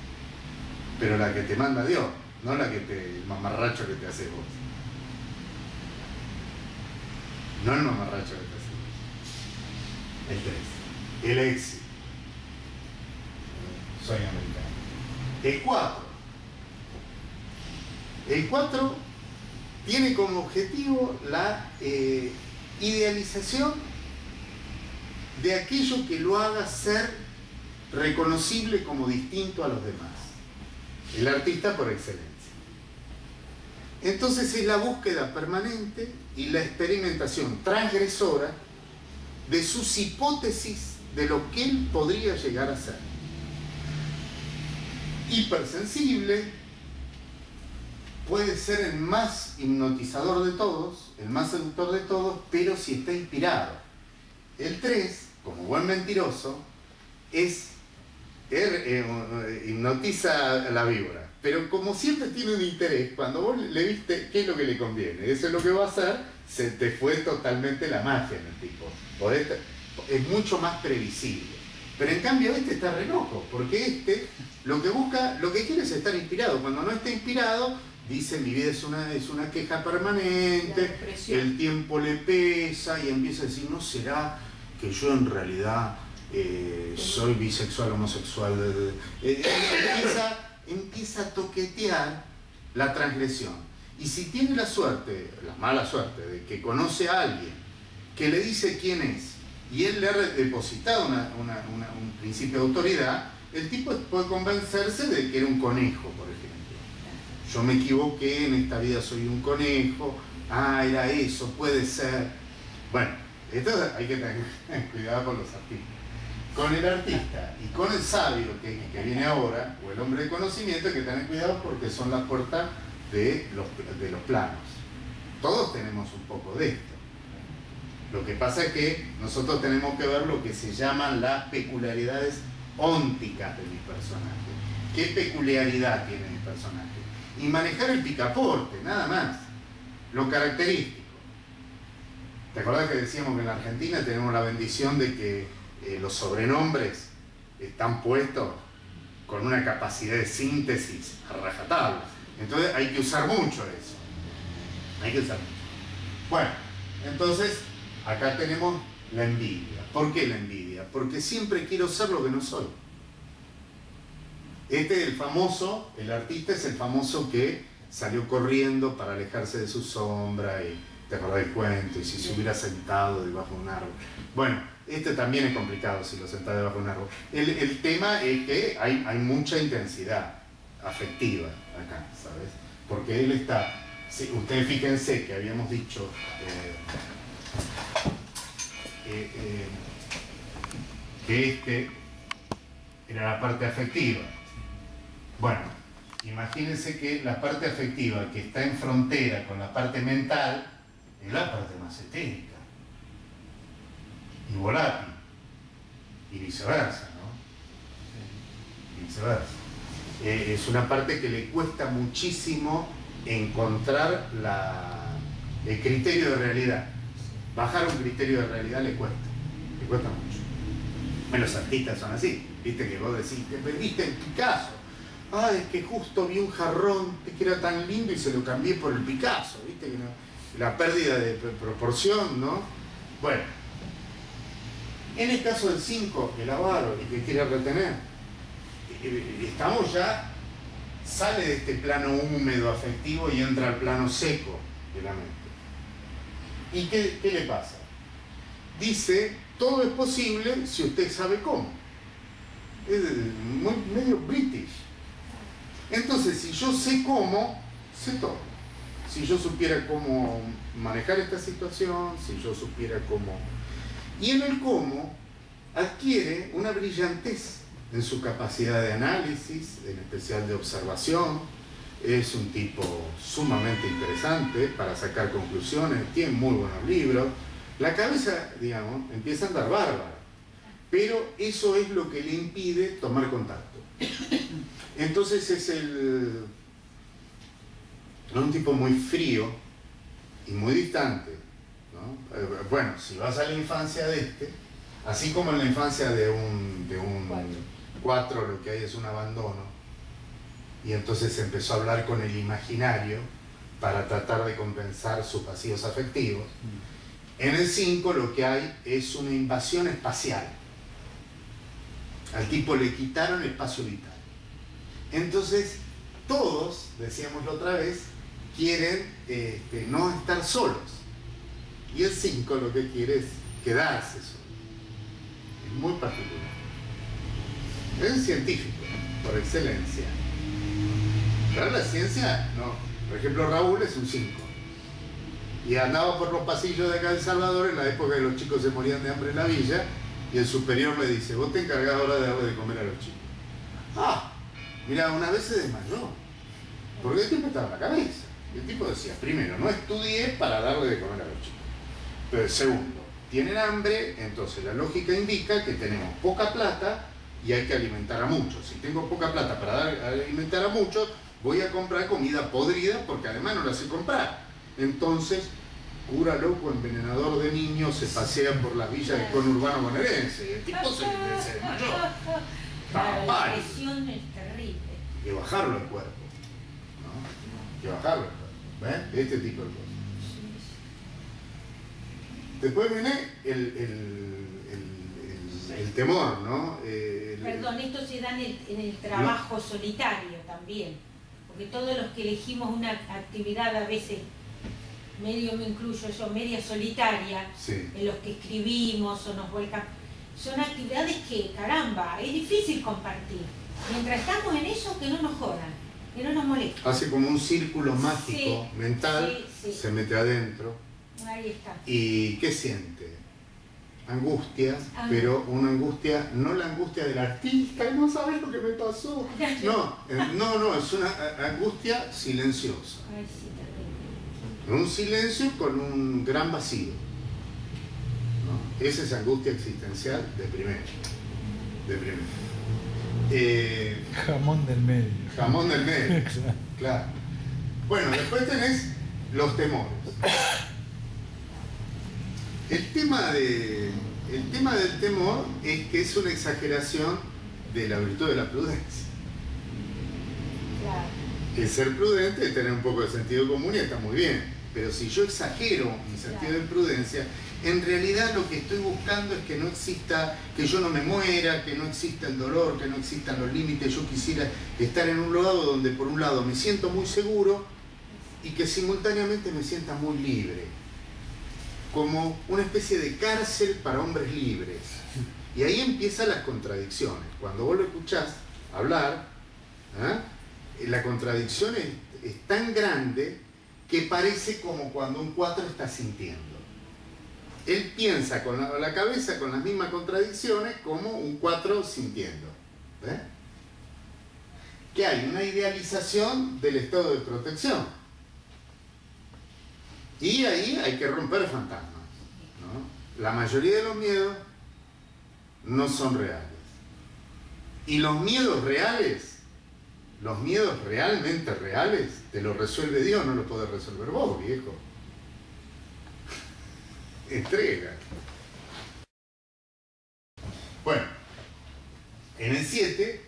Pero la que te manda Dios, no el mamarracho que te hace vos. No el mamarracho que te hace vos. El 3. El éxito. Soy americano. El 4. El 4 tiene como objetivo la idealización de aquello que lo haga ser reconocible como distinto a los demás. El artista por excelencia. Entonces es la búsqueda permanente y la experimentación transgresora de sus hipótesis de lo que él podría llegar a ser. Hipersensible, puede ser el más hipnotizador de todos, el más seductor de todos, pero si está inspirado. El 3, como buen mentiroso, hipnotiza a la víbora, pero como siempre tiene un interés, cuando vos le viste qué es lo que le conviene, eso es lo que va a hacer, se te fue totalmente la magia en el tipo. Es mucho más previsible. Pero en cambio este está re loco, porque este lo que busca, lo que quiere es estar inspirado. Cuando no está inspirado, dice mi vida es una queja permanente, el tiempo le pesa y empieza a decir, ¿no será que yo en realidad soy bisexual, homosexual? Empieza a toquetear la transgresión. Y si tiene la suerte, la mala suerte, de que conoce a alguien que le dice quién es, y él le ha depositado un principio de autoridad, el tipo puede convencerse de que era un conejo, por ejemplo. Yo me equivoqué, en esta vida soy un conejo, era eso, puede ser. Bueno, esto hay que tener cuidado con los artistas. Con el artista y con el sabio que viene ahora, o el hombre de conocimiento, hay que tener cuidado porque son las puertas de los planos. Todos tenemos un poco de esto. Lo que pasa es que nosotros tenemos que ver lo que se llaman las peculiaridades ónticas de mi personaje. ¿Qué peculiaridad tiene mi personaje? Y manejar el picaporte, nada más. Lo característico. ¿Te acordás que decíamos que en la Argentina tenemos la bendición de que los sobrenombres están puestos con una capacidad de síntesis a rajatabla? Entonces hay que usar mucho eso. Hay que usar mucho. Bueno, entonces acá tenemos la envidia. ¿Por qué la envidia? Porque siempre quiero ser lo que no soy. Este es el famoso, el artista es el famoso que salió corriendo para alejarse de su sombra y te acordás del cuento, y si se hubiera sentado debajo de un árbol. Bueno, este también es complicado si lo sentás debajo de un árbol. El tema es que hay mucha intensidad afectiva acá, ¿sabes? Porque él está, ustedes fíjense que habíamos dicho que este era la parte afectiva. Bueno, imagínense que la parte afectiva que está en frontera con la parte mental es la parte más etérica y volátil, y viceversa, ¿no? Y viceversa. Es una parte que le cuesta muchísimo encontrar el criterio de realidad. Bajar un criterio de realidad le cuesta mucho. Bueno, los artistas son así, viste que vos decís, te perdiste en Picasso. Es que justo vi un jarrón que era tan lindo y se lo cambié por el Picasso, viste que no, la pérdida de proporción, ¿no? Bueno, en el caso del 5, el avaro, el que quiere retener, estamos ya, sale de este plano húmedo afectivo y entra al plano seco de la mente. ¿Y qué le pasa? Dice, todo es posible si usted sabe cómo. Es medio british. Entonces, si yo sé cómo, sé todo. Si yo supiera cómo manejar esta situación, si yo supiera cómo... Y en el cómo adquiere una brillantez en su capacidad de análisis, en especial de observación. Es un tipo sumamente interesante para sacar conclusiones, tiene muy buenos libros. La cabeza, digamos, empieza a andar bárbara, pero eso es lo que le impide tomar contacto. Entonces es un tipo muy frío y muy distante, ¿no? Bueno, si vas a la infancia de este, así como en la infancia de un 4 lo que hay es un abandono, y entonces empezó a hablar con el imaginario para tratar de compensar sus vacíos afectivos. En el 5 lo que hay es una invasión espacial. Al tipo le quitaron espacio vital. Entonces, todos, decíamos la otra vez, quieren no estar solos. Y el 5 lo que quiere es quedarse solo. Es muy particular. Es un científico, por excelencia. Pero la ciencia, no. Por ejemplo, Raúl es un 5. Y andaba por los pasillos de acá de El Salvador en la época que los chicos se morían de hambre en la villa, y el superior le dice, vos te encargás ahora de darle de comer a los chicos. Mira, una vez se desmayó, porque el tipo estaba en la cabeza. El tipo decía, primero, no estudié para darle de comer a los chicos. Pero segundo, tienen hambre, entonces la lógica indica que tenemos poca plata y hay que alimentar a muchos. Si tengo poca plata para alimentar a muchos, voy a comprar comida podrida porque además no la sé comprar. Entonces, cura loco envenenador de niños se pasea por las villas del conurbano bonaerense. El tipo se desmayó. Claro, la pálido. presión es terrible. Hay que bajarlo al cuerpo, ¿no? Hay que bajarlo al cuerpo. ¿Ven? Este tipo de cosas. Después viene el temor, ¿no? Perdón, esto se da en el trabajo solitario también, porque todos los que elegimos una actividad a veces, medio me incluyo yo, media solitaria, Sí. en los que escribimos o nos vuelcan, son actividades que, caramba, es difícil compartir. Mientras estamos en eso, que no nos jodan, que no nos molesten. Hace como un círculo mágico Sí, mental, sí, sí. se mete adentro. Ahí está. ¿Y qué siente? Angustia, Ah. pero una angustia, no la angustia del artista, no sabes lo que me pasó. No, es una angustia silenciosa. Ay, sí, terrible. Un silencio con un gran vacío, ¿no? Esa es angustia existencial de primero. Jamón del medio. Jamón del medio, claro. Bueno, después tenés los temores. El tema del temor es que es una exageración de la virtud de la prudencia. Claro. El ser prudente es tener un poco de sentido común y está muy bien. Pero si yo exagero mi sentido de prudencia, en realidad lo que estoy buscando es que no exista, que yo no me muera, que no exista el dolor, que no existan los límites. Yo quisiera estar en un lugar donde por un lado me siento muy seguro y que simultáneamente me sienta muy libre. Como una especie de cárcel para hombres libres. Y ahí empiezan las contradicciones. Cuando vos lo escuchás hablar, la contradicción es tan grande que parece como cuando un 4 está sintiendo. Él piensa con la cabeza con las mismas contradicciones como un 4 sintiendo. ¿Ves? Que hay una idealización del estado de protección. Y ahí hay que romper fantasmas, ¿no? La mayoría de los miedos no son reales. Y los miedos reales, los miedos realmente reales, te los resuelve Dios, no los podés resolver vos, viejo. Entrega. Bueno, en el 7,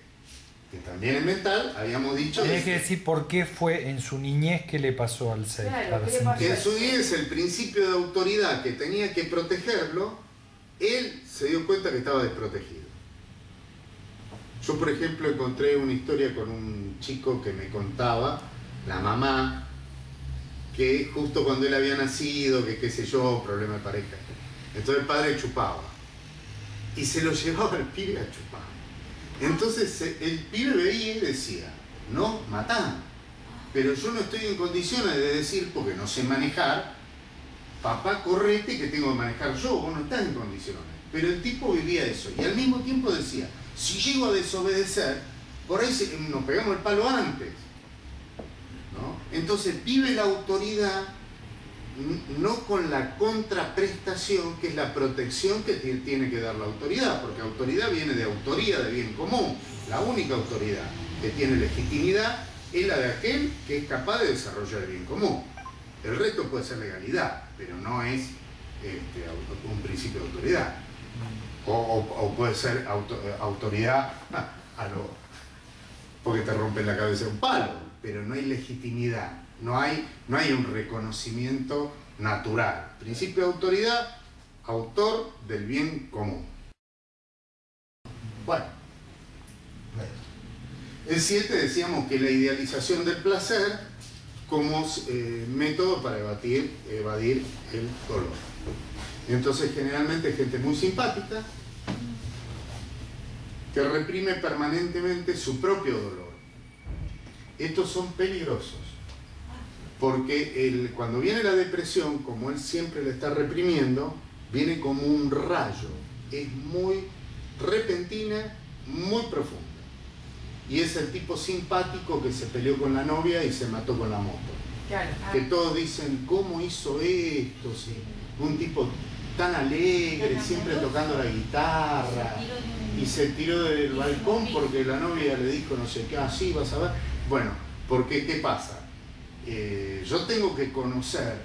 que también es mental, habíamos dicho... Tienes que decir por qué fue en su niñez que le pasó al 6. Claro, para ¿qué le sentir. pasó? Que en su niñez el principio de autoridad que tenía que protegerlo, él se dio cuenta que estaba desprotegido. Yo, por ejemplo, encontré una historia con un chico que me contaba, la mamá, que justo cuando él había nacido, que qué sé yo, problema de pareja. Entonces el padre chupaba. Y se lo llevaba al pibe a chupar. Entonces el pibe veía y decía, no, matá. Pero yo no estoy en condiciones de decir, porque no sé manejar, papá, correte que tengo que manejar yo, vos no estás en condiciones. Pero el tipo vivía eso. Y al mismo tiempo decía, si llego a desobedecer, por ahí nos pegamos el palo antes. ¿No? Entonces vive la autoridad no con la contraprestación, que es la protección que tiene que dar la autoridad, porque autoridad viene de autoría, de bien común. La única autoridad que tiene legitimidad es la de aquel que es capaz de desarrollar el bien común. El resto puede ser legalidad, pero no es un principio de autoridad. O puede ser autoridad porque te rompe la cabeza un palo, pero no hay legitimidad. No hay un reconocimiento natural. Principio de autoridad, autor del bien común. Bueno, el 7 decíamos que la idealización del placer como método para evadir el dolor. Entonces generalmente hay gente muy simpática que reprime permanentemente su propio dolor. Estos son peligrosos. Porque cuando viene la depresión, como él siempre la está reprimiendo, viene como un rayo. Es muy repentina, muy profunda. Y es el tipo simpático que se peleó con la novia y se mató con la moto. Claro. Que todos dicen, ¿cómo hizo esto? Sí. Un tipo tan alegre, siempre tocando la guitarra. Y se tiró del balcón porque la novia le dijo no sé qué, así vas a ver. Bueno, porque ¿qué pasa? Yo tengo que conocer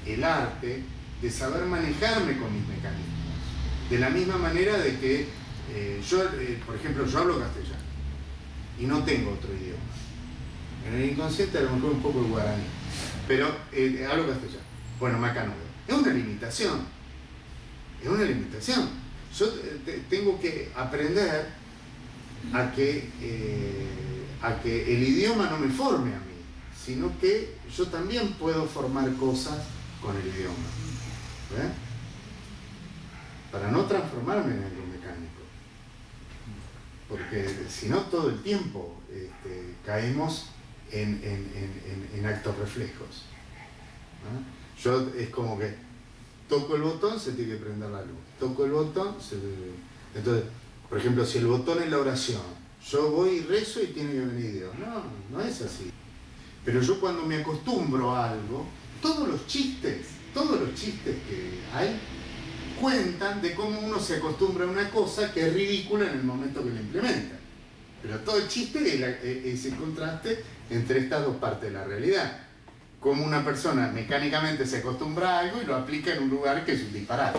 el arte de saber manejarme con mis mecanismos. De la misma manera de que yo, por ejemplo, yo hablo castellano y no tengo otro idioma. En el inconsciente a lo mejor un poco el guaraní, pero hablo castellano. Bueno, macanudo. Es una limitación. Es una limitación. Yo tengo que aprender a que el idioma no me forme a mí, sino que yo también puedo formar cosas con el idioma. ¿Ves? Para no transformarme en algo mecánico. Porque si no, todo el tiempo caemos en actos reflejos. ¿No? Yo es como que toco el botón, se tiene que prender la luz. Toco el botón, entonces, por ejemplo, si el botón es la oración, yo voy y rezo y tiene que venir Dios. No, no es así. Pero yo cuando me acostumbro a algo, todos los chistes que hay, cuentan de cómo uno se acostumbra a una cosa que es ridícula en el momento que la implementa. Pero todo el chiste es el contraste entre estas dos partes de la realidad. Como una persona mecánicamente se acostumbra a algo y lo aplica en un lugar que es un disparate.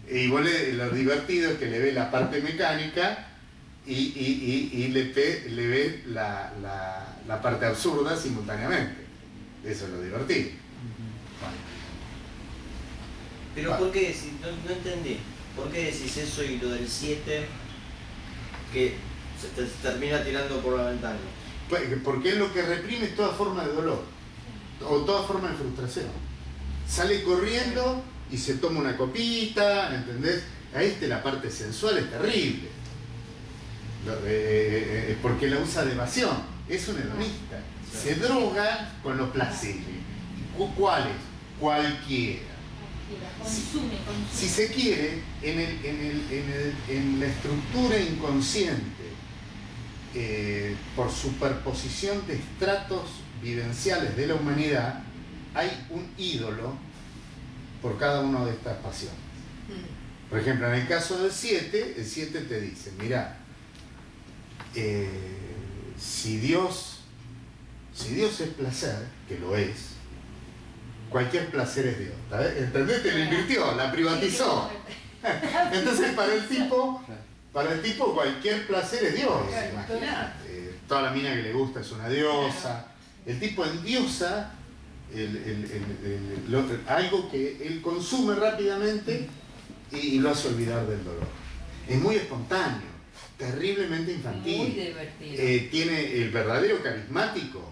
Y vos lo divertido es que le ve la parte mecánica y le ve la parte absurda simultáneamente. Eso es lo divertido. Pero ¿por qué decís? No entendí. ¿Por qué decís eso y lo del 7 que se termina tirando por la ventana? Porque es lo que reprime toda forma de dolor o toda forma de frustración. Sale corriendo y se toma una copita, ¿entendés? La parte sensual es terrible. Porque la usa de evasión. Es un hedonista. Se droga con los placeres. ¿Cuáles? Cualquiera. Consume. Si se quiere, en la estructura inconsciente, por superposición de estratos vivenciales de la humanidad, hay un ídolo por cada una de estas pasiones. Por ejemplo, en el caso del 7, el 7 te dice, mira, si Dios es placer, que lo es, cualquier placer es Dios. ¿Entendés? Te lo invirtió, la privatizó. Entonces para el tipo cualquier placer es Dios. Imagínate. Toda la mina que le gusta es una diosa. El tipo endiosa algo que él consume rápidamente y lo hace olvidar del dolor. Es muy espontáneo, terriblemente infantil. Muy divertido. Tiene el verdadero carismático.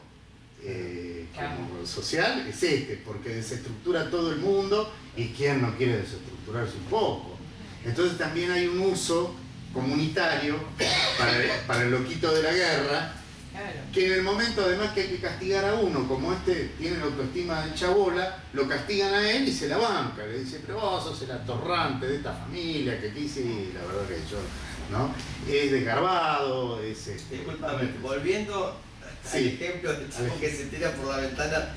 Como social es porque desestructura todo el mundo y quién no quiere desestructurarse un poco. Entonces también hay un uso comunitario para el loquito de la guerra, que en el momento además que hay que castigar a uno, como tiene la autoestima de chabola, lo castigan a él y se la banca, le dice, pero vos sos el atorrante de esta familia, que aquí sí, la verdad que yo, ¿no? Es desgarbado, Disculpame, volviendo al ejemplo del chico que se tira por la ventana,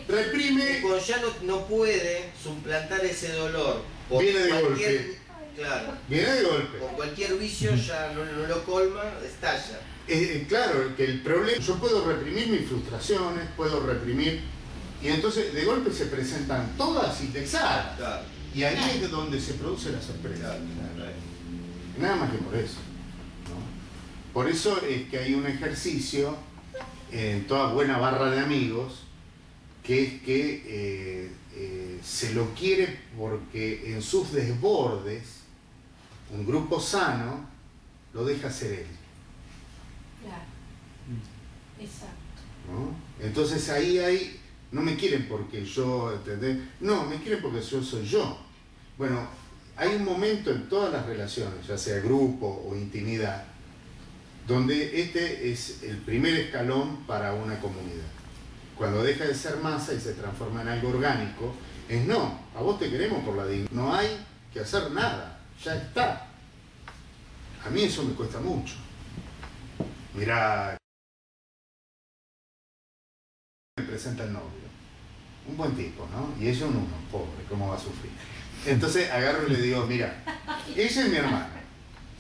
reprime, cuando ya no puede suplantar ese dolor por viene de cualquier, golpe. claro, Viene de golpe. por cualquier vicio ya no lo colma, estalla. Claro, que el problema, yo puedo reprimir mis frustraciones, puedo reprimir, y entonces de golpe se presentan todas indexadas. Claro. Y ahí es donde se produce la sorpresa. Nada más que por eso. ¿No? Por eso es que hay un ejercicio en toda buena barra de amigos, que es que se lo quiere porque en sus desbordes, un grupo sano lo deja ser él. Claro. Exacto. ¿No? Entonces ahí no me quieren porque yo, ¿entendés? No, me quieren porque yo soy yo. Bueno, hay un momento en todas las relaciones, ya sea grupo o intimidad, donde este es el primer escalón para una comunidad. Cuando deja de ser masa y se transforma en algo orgánico, es no, a vos te queremos por la dignidad. No hay que hacer nada, ya está. A mí eso me cuesta mucho. Mirá, me presenta el novio, un buen tipo, ¿no? Y ella un uno, pobre, ¿cómo va a sufrir? Entonces agarro y le digo, mira, ella es mi hermana.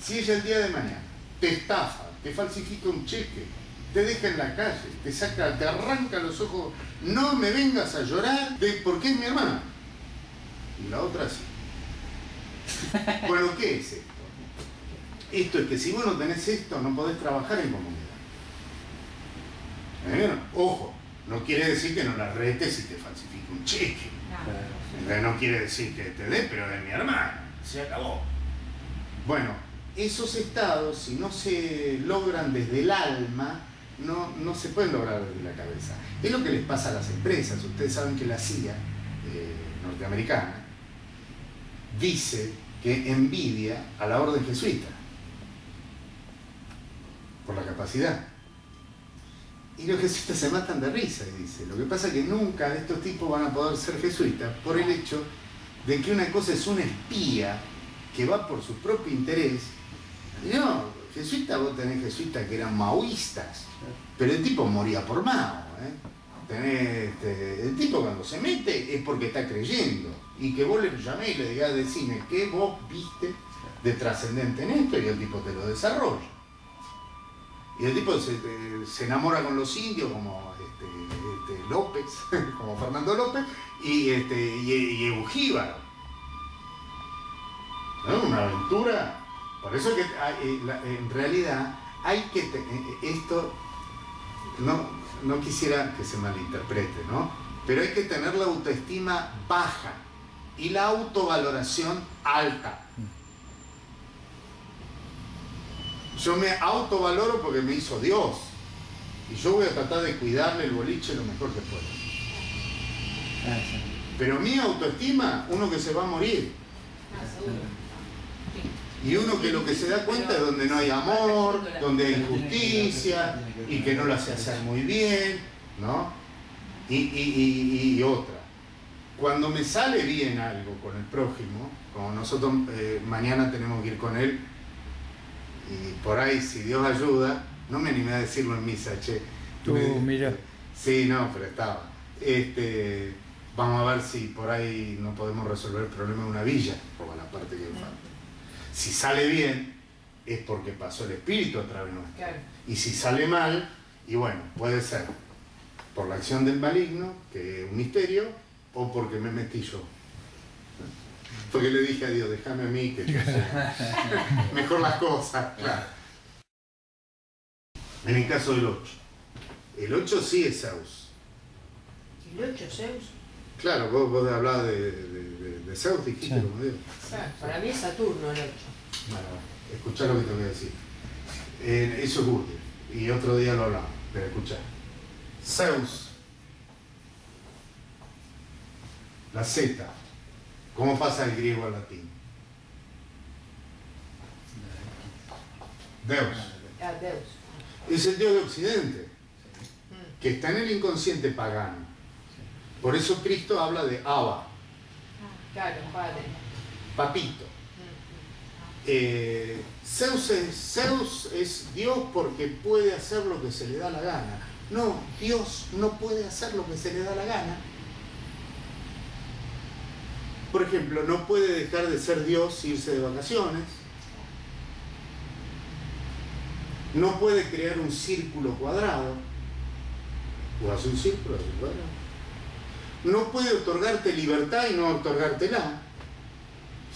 Si ella el día de mañana te estafa, te falsifica un cheque, te deja en la calle, te saca, te arranca los ojos, no me vengas a llorar porque es mi hermana. Y la otra sí. Bueno, ¿qué es esto? Esto es que si vos no tenés esto, no podés trabajar en comunidad. Ojo, no quiere decir que no la retes y te falsifique un cheque. No quiere decir que te dé, pero es mi hermana. Se acabó. Bueno, esos estados, si no se logran desde el alma, no se pueden lograr desde la cabeza. Es lo que les pasa a las empresas. Ustedes saben que la CIA norteamericana dice que envidia a la orden jesuita por la capacidad. Y los jesuitas se matan de risa, y dice. Lo que pasa es que nunca estos tipos van a poder ser jesuitas por el hecho de que una cosa es un espía que va por su propio interés. Y no, jesuitas, vos tenés jesuitas que eran maoístas, pero el tipo moría por Mao. El tipo cuando se mete es porque está creyendo. Y que vos le llamé y le digas, decime qué vos viste de trascendente en esto, y el tipo te lo desarrolla. Y el tipo se enamora con los indios como López, como Fernando López, y Eujíbaro. ¿No? Una aventura. Por eso que en realidad hay que... esto no quisiera que se malinterprete, ¿no? Pero hay que tener la autoestima baja y la autovaloración alta. Yo me autovaloro porque me hizo Dios. Y yo voy a tratar de cuidarle el boliche lo mejor que pueda. Pero mi autoestima, uno que se va a morir. Y uno que lo que se da cuenta es donde no hay amor, donde hay injusticia, y que no la se hace muy bien, ¿no? Y otra. Cuando me sale bien algo con el prójimo, como nosotros mañana tenemos que ir con él, y por ahí, si Dios ayuda, no me animé a decirlo en misa, che. Mira. Sí, no, pero estaba. Vamos a ver si por ahí no podemos resolver el problema de una villa, por la parte que falta. Si sale bien, es porque pasó el Espíritu a través nuestro. Claro. Y si sale mal, y bueno, puede ser por la acción del maligno, que es un misterio, o porque me metí yo. Porque le dije a Dios, déjame a mí que yo sé mejor las cosas. Claro. En el caso del 8. El 8 sí es Zeus. ¿El 8 Zeus? Claro, vos hablabas de Zeus, dijiste, sí. Como Dios. Para mí es Saturno el 8. Bueno, escuchá lo que te voy a decir. Eso es Urgel, y otro día lo hablamos, pero escuchá. Zeus. La Z. ¿Cómo pasa el griego al latín? Deus. Deus. Es el dios de Occidente, que está en el inconsciente pagano. Por eso Cristo habla de Abba. Claro, padre. Papito. Zeus es Dios porque puede hacer lo que se le da la gana. No, Dios no puede hacer lo que se le da la gana. Por ejemplo, no puede dejar de ser Dios e irse de vacaciones. No puede crear un círculo cuadrado. O hace un círculo, hace un cuadrado. No puede otorgarte libertad y no otorgártela.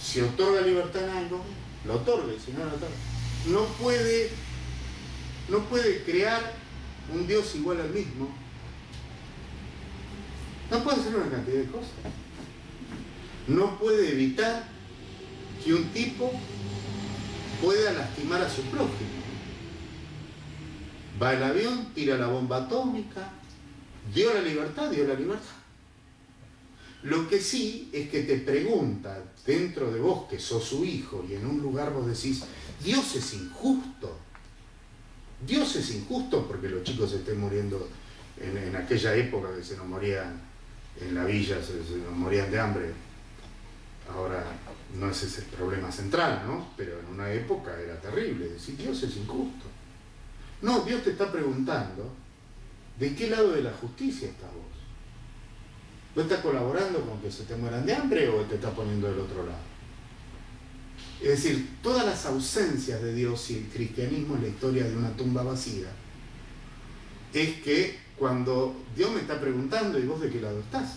Si otorga libertad en algo, lo otorga, y si no lo otorga. No puede crear un Dios igual al mismo. No puede hacer una cantidad de cosas. No puede evitar que un tipo pueda lastimar a su prójimo. Va el avión, tira la bomba atómica, dio la libertad. Lo que sí es que te pregunta dentro de vos, que sos su hijo, y en un lugar vos decís, Dios es injusto. Dios es injusto porque los chicos se estén muriendo en aquella época que se nos morían en la villa, se nos morían de hambre. Ahora no es ese el problema central, ¿no? Pero en una época era terrible decir, Dios es injusto. No, Dios te está preguntando, ¿de qué lado de la justicia estás vos? ¿Vos estás colaborando con que se te mueran de hambre o te estás poniendo del otro lado? Es decir, todas las ausencias de Dios, y el cristianismo es la historia de una tumba vacía, es que cuando Dios me está preguntando, ¿y vos de qué lado estás?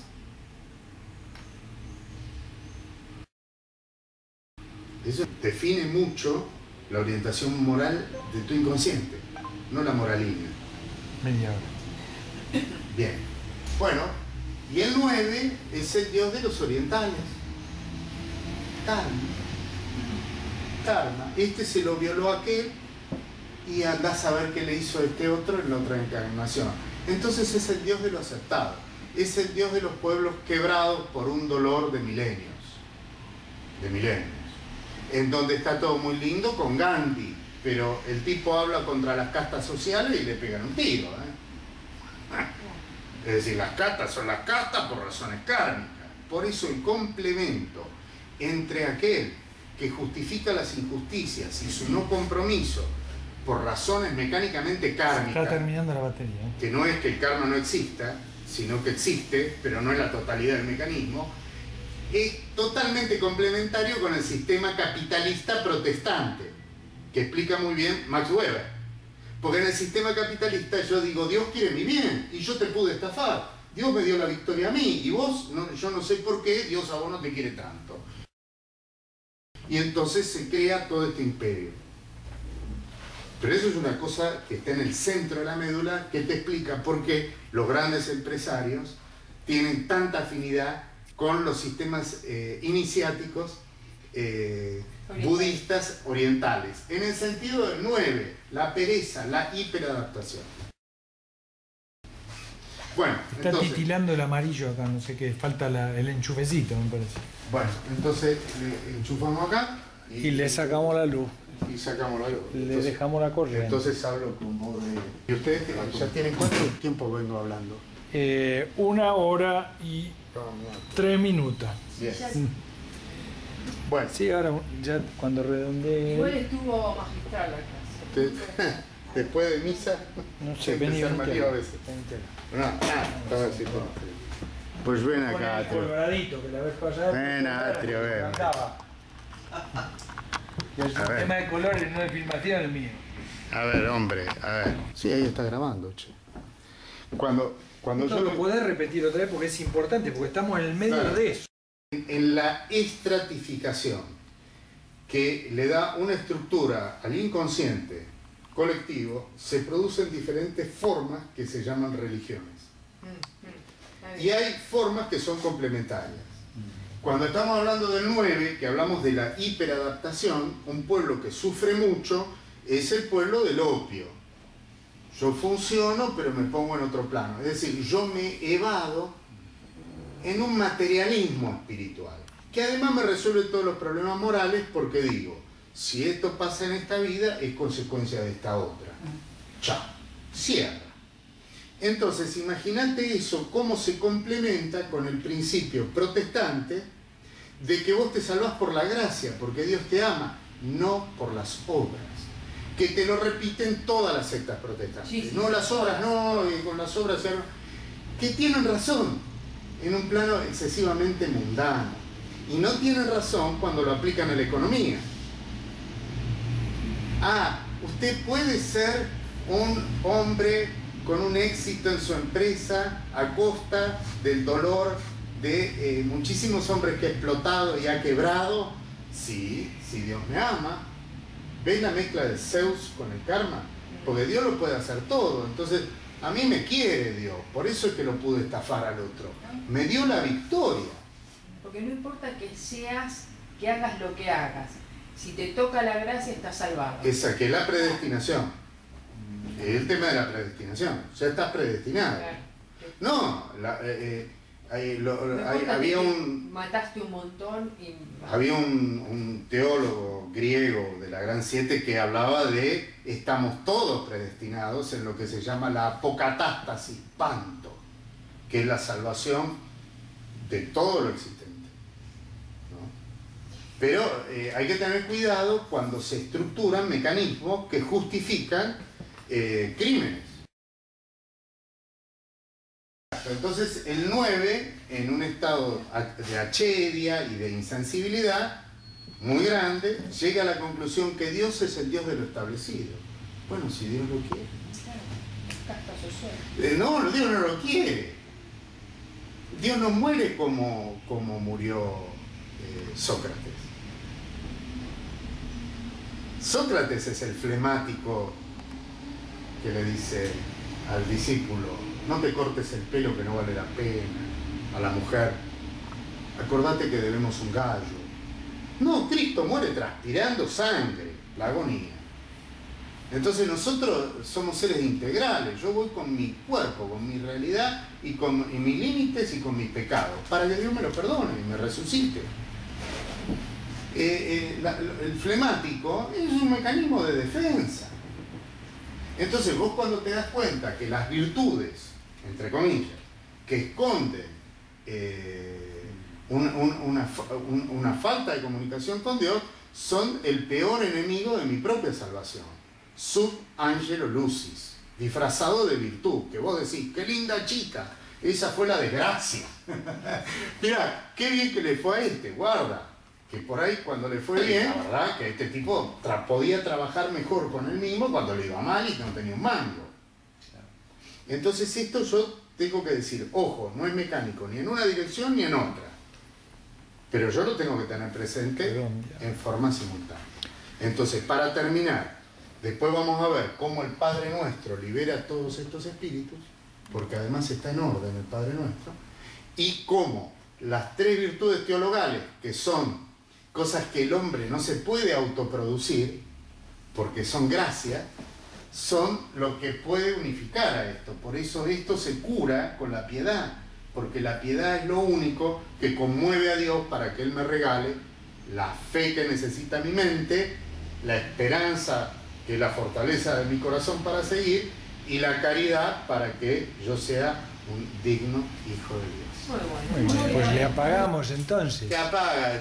Eso define mucho la orientación moral de tu inconsciente, no la moralina. Media hora. Bien. Bueno, y el 9 es el dios de los orientales. Karma. Karma. Este se lo violó a aquel y andás a ver qué le hizo a este otro en la otra encarnación. Entonces es el dios de lo aceptado. Es el dios de los pueblos quebrados por un dolor de milenios. De milenios. En donde está todo muy lindo con Gandhi, pero el tipo habla contra las castas sociales y le pegan un tiro, ¿eh? Es decir, las castas son las castas por razones kármicas. Por eso el complemento entre aquel que justifica las injusticias y su no compromiso por razones mecánicamente kármicas, Está terminando la batería. que no es que el karma no exista, sino que existe, pero no es la totalidad del mecanismo, es totalmente complementario con el sistema capitalista protestante, que explica muy bien Max Weber. Porque en el sistema capitalista yo digo, Dios quiere mi bien, y yo te pude estafar. Dios me dio la victoria a mí, y vos, yo no sé por qué, Dios a vos no te quiere tanto. Y entonces se crea todo este imperio. Pero eso es una cosa que está en el centro de la médula, que te explica por qué los grandes empresarios tienen tanta afinidad con los sistemas iniciáticos budistas orientales, en el sentido del 9, la pereza, la hiperadaptación. Bueno, Está entonces, titilando el amarillo acá, no sé qué, falta el enchufecito, me parece. bueno, entonces le enchufamos acá Y le sacamos la luz, y sacamos la luz. le Entonces, dejamos la corriente. entonces hablo con voz de... ¿Y ustedes ya tienen cuánto tiempo vengo hablando? 1 hora y 3 minutos. Bien. Bueno, Sí, ahora ya cuando redondeé... Igual estuvo magistral la clase. después de misa, No sé, empezar vení, mal vení. lío a veces. No, estaba así todo. Pues ven acá, Atrio. Coloradito, que la vez pasada... Ven, Atrio, ven. El A ver. tema de colores no de filmación el mío. A ver, hombre, a ver. Sí, ahí está grabando, che. Cuando No yo lo podés repetir otra vez porque es importante, porque estamos en el medio Claro. de eso. en la estratificación que le da una estructura al inconsciente colectivo, se producen diferentes formas que se llaman religiones. Y hay formas que son complementarias. Cuando estamos hablando del 9, que hablamos de la hiperadaptación, un pueblo que sufre mucho es el pueblo del opio. Yo funciono, pero me pongo en otro plano. Es decir, yo me evado en un materialismo espiritual, que además me resuelve todos los problemas morales porque digo, si esto pasa en esta vida, es consecuencia de esta otra. Chao. Cierra. Entonces, imagínate eso, cómo se complementa con el principio protestante de que vos te salvás por la gracia, porque Dios te ama, no por las obras. Que te lo repiten todas las sectas protestantes. Sí, sí, no, sí. las obras no, y con las obras... Que tienen razón, en un plano excesivamente mundano. Y no tienen razón cuando lo aplican a la economía. Ah, usted puede ser un hombre con un éxito en su empresa a costa del dolor de muchísimos hombres que ha explotado y ha quebrado. Sí, si Dios me ama. ¿Ven la mezcla de Zeus con el karma? Porque Dios lo puede hacer todo. Entonces, a mí me quiere Dios. Por eso es que lo pude estafar al otro. Me dio la victoria. Porque no importa que seas, que hagas lo que hagas. Si te toca la gracia, estás salvado. Esa que es la predestinación. Es el tema de la predestinación. Ya estás predestinado. Claro. No, No importa había que un... mataste un montón y... Había un teólogo griego de la Gran Siete que hablaba de estamos todos predestinados en lo que se llama la apocatástasis panto, que es la salvación de todo lo existente. ¿No? Pero hay que tener cuidado cuando se estructuran mecanismos que justifican crímenes. Entonces el 9, en un estado de achedia y de insensibilidad muy grande, llega a la conclusión que Dios es el Dios de lo establecido. Bueno, si Dios lo quiere. Claro, acá está sucede. No, Dios no lo quiere. Dios no muere como murió Sócrates. Sócrates es el flemático que le dice al discípulo: no te cortes el pelo que no vale la pena. A la mujer: acordate que debemos un gallo. No, Cristo muere transpirando sangre, la agonía. Entonces nosotros somos seres integrales. Yo voy con mi cuerpo, con mi realidad y mis límites y con mis pecados, para que Dios me lo perdone y me resucite. El flemático es un mecanismo de defensa. Entonces vos, cuando te das cuenta que las virtudes, entre comillas, que esconden una falta de comunicación con Dios, son el peor enemigo de mi propia salvación. Sub angelo lucis, disfrazado de virtud, que vos decís: qué linda chica, esa fue la desgracia. Mirá, qué bien que le fue a este, guarda, que por ahí cuando le fue bien, la verdad que este tipo podía trabajar mejor con él mismo cuando le iba mal y no tenía un mango. Entonces esto yo tengo que decir: ojo, no es mecánico ni en una dirección ni en otra, pero yo lo tengo que tener presente en forma simultánea. Entonces, para terminar, después vamos a ver cómo el Padre Nuestro libera todos estos espíritus, porque además está en orden el Padre Nuestro, y cómo las tres virtudes teologales, que son cosas que el hombre no se puede autoproducir, porque son gracia, son lo que puede unificar a esto. Por eso esto se cura con la piedad, porque la piedad es lo único que conmueve a Dios para que Él me regale la fe que necesita mi mente, la esperanza que es la fortaleza de mi corazón para seguir, y la caridad para que yo sea un digno hijo de Dios. Muy bueno. Muy bien, pues le apagamos entonces. Te apaga.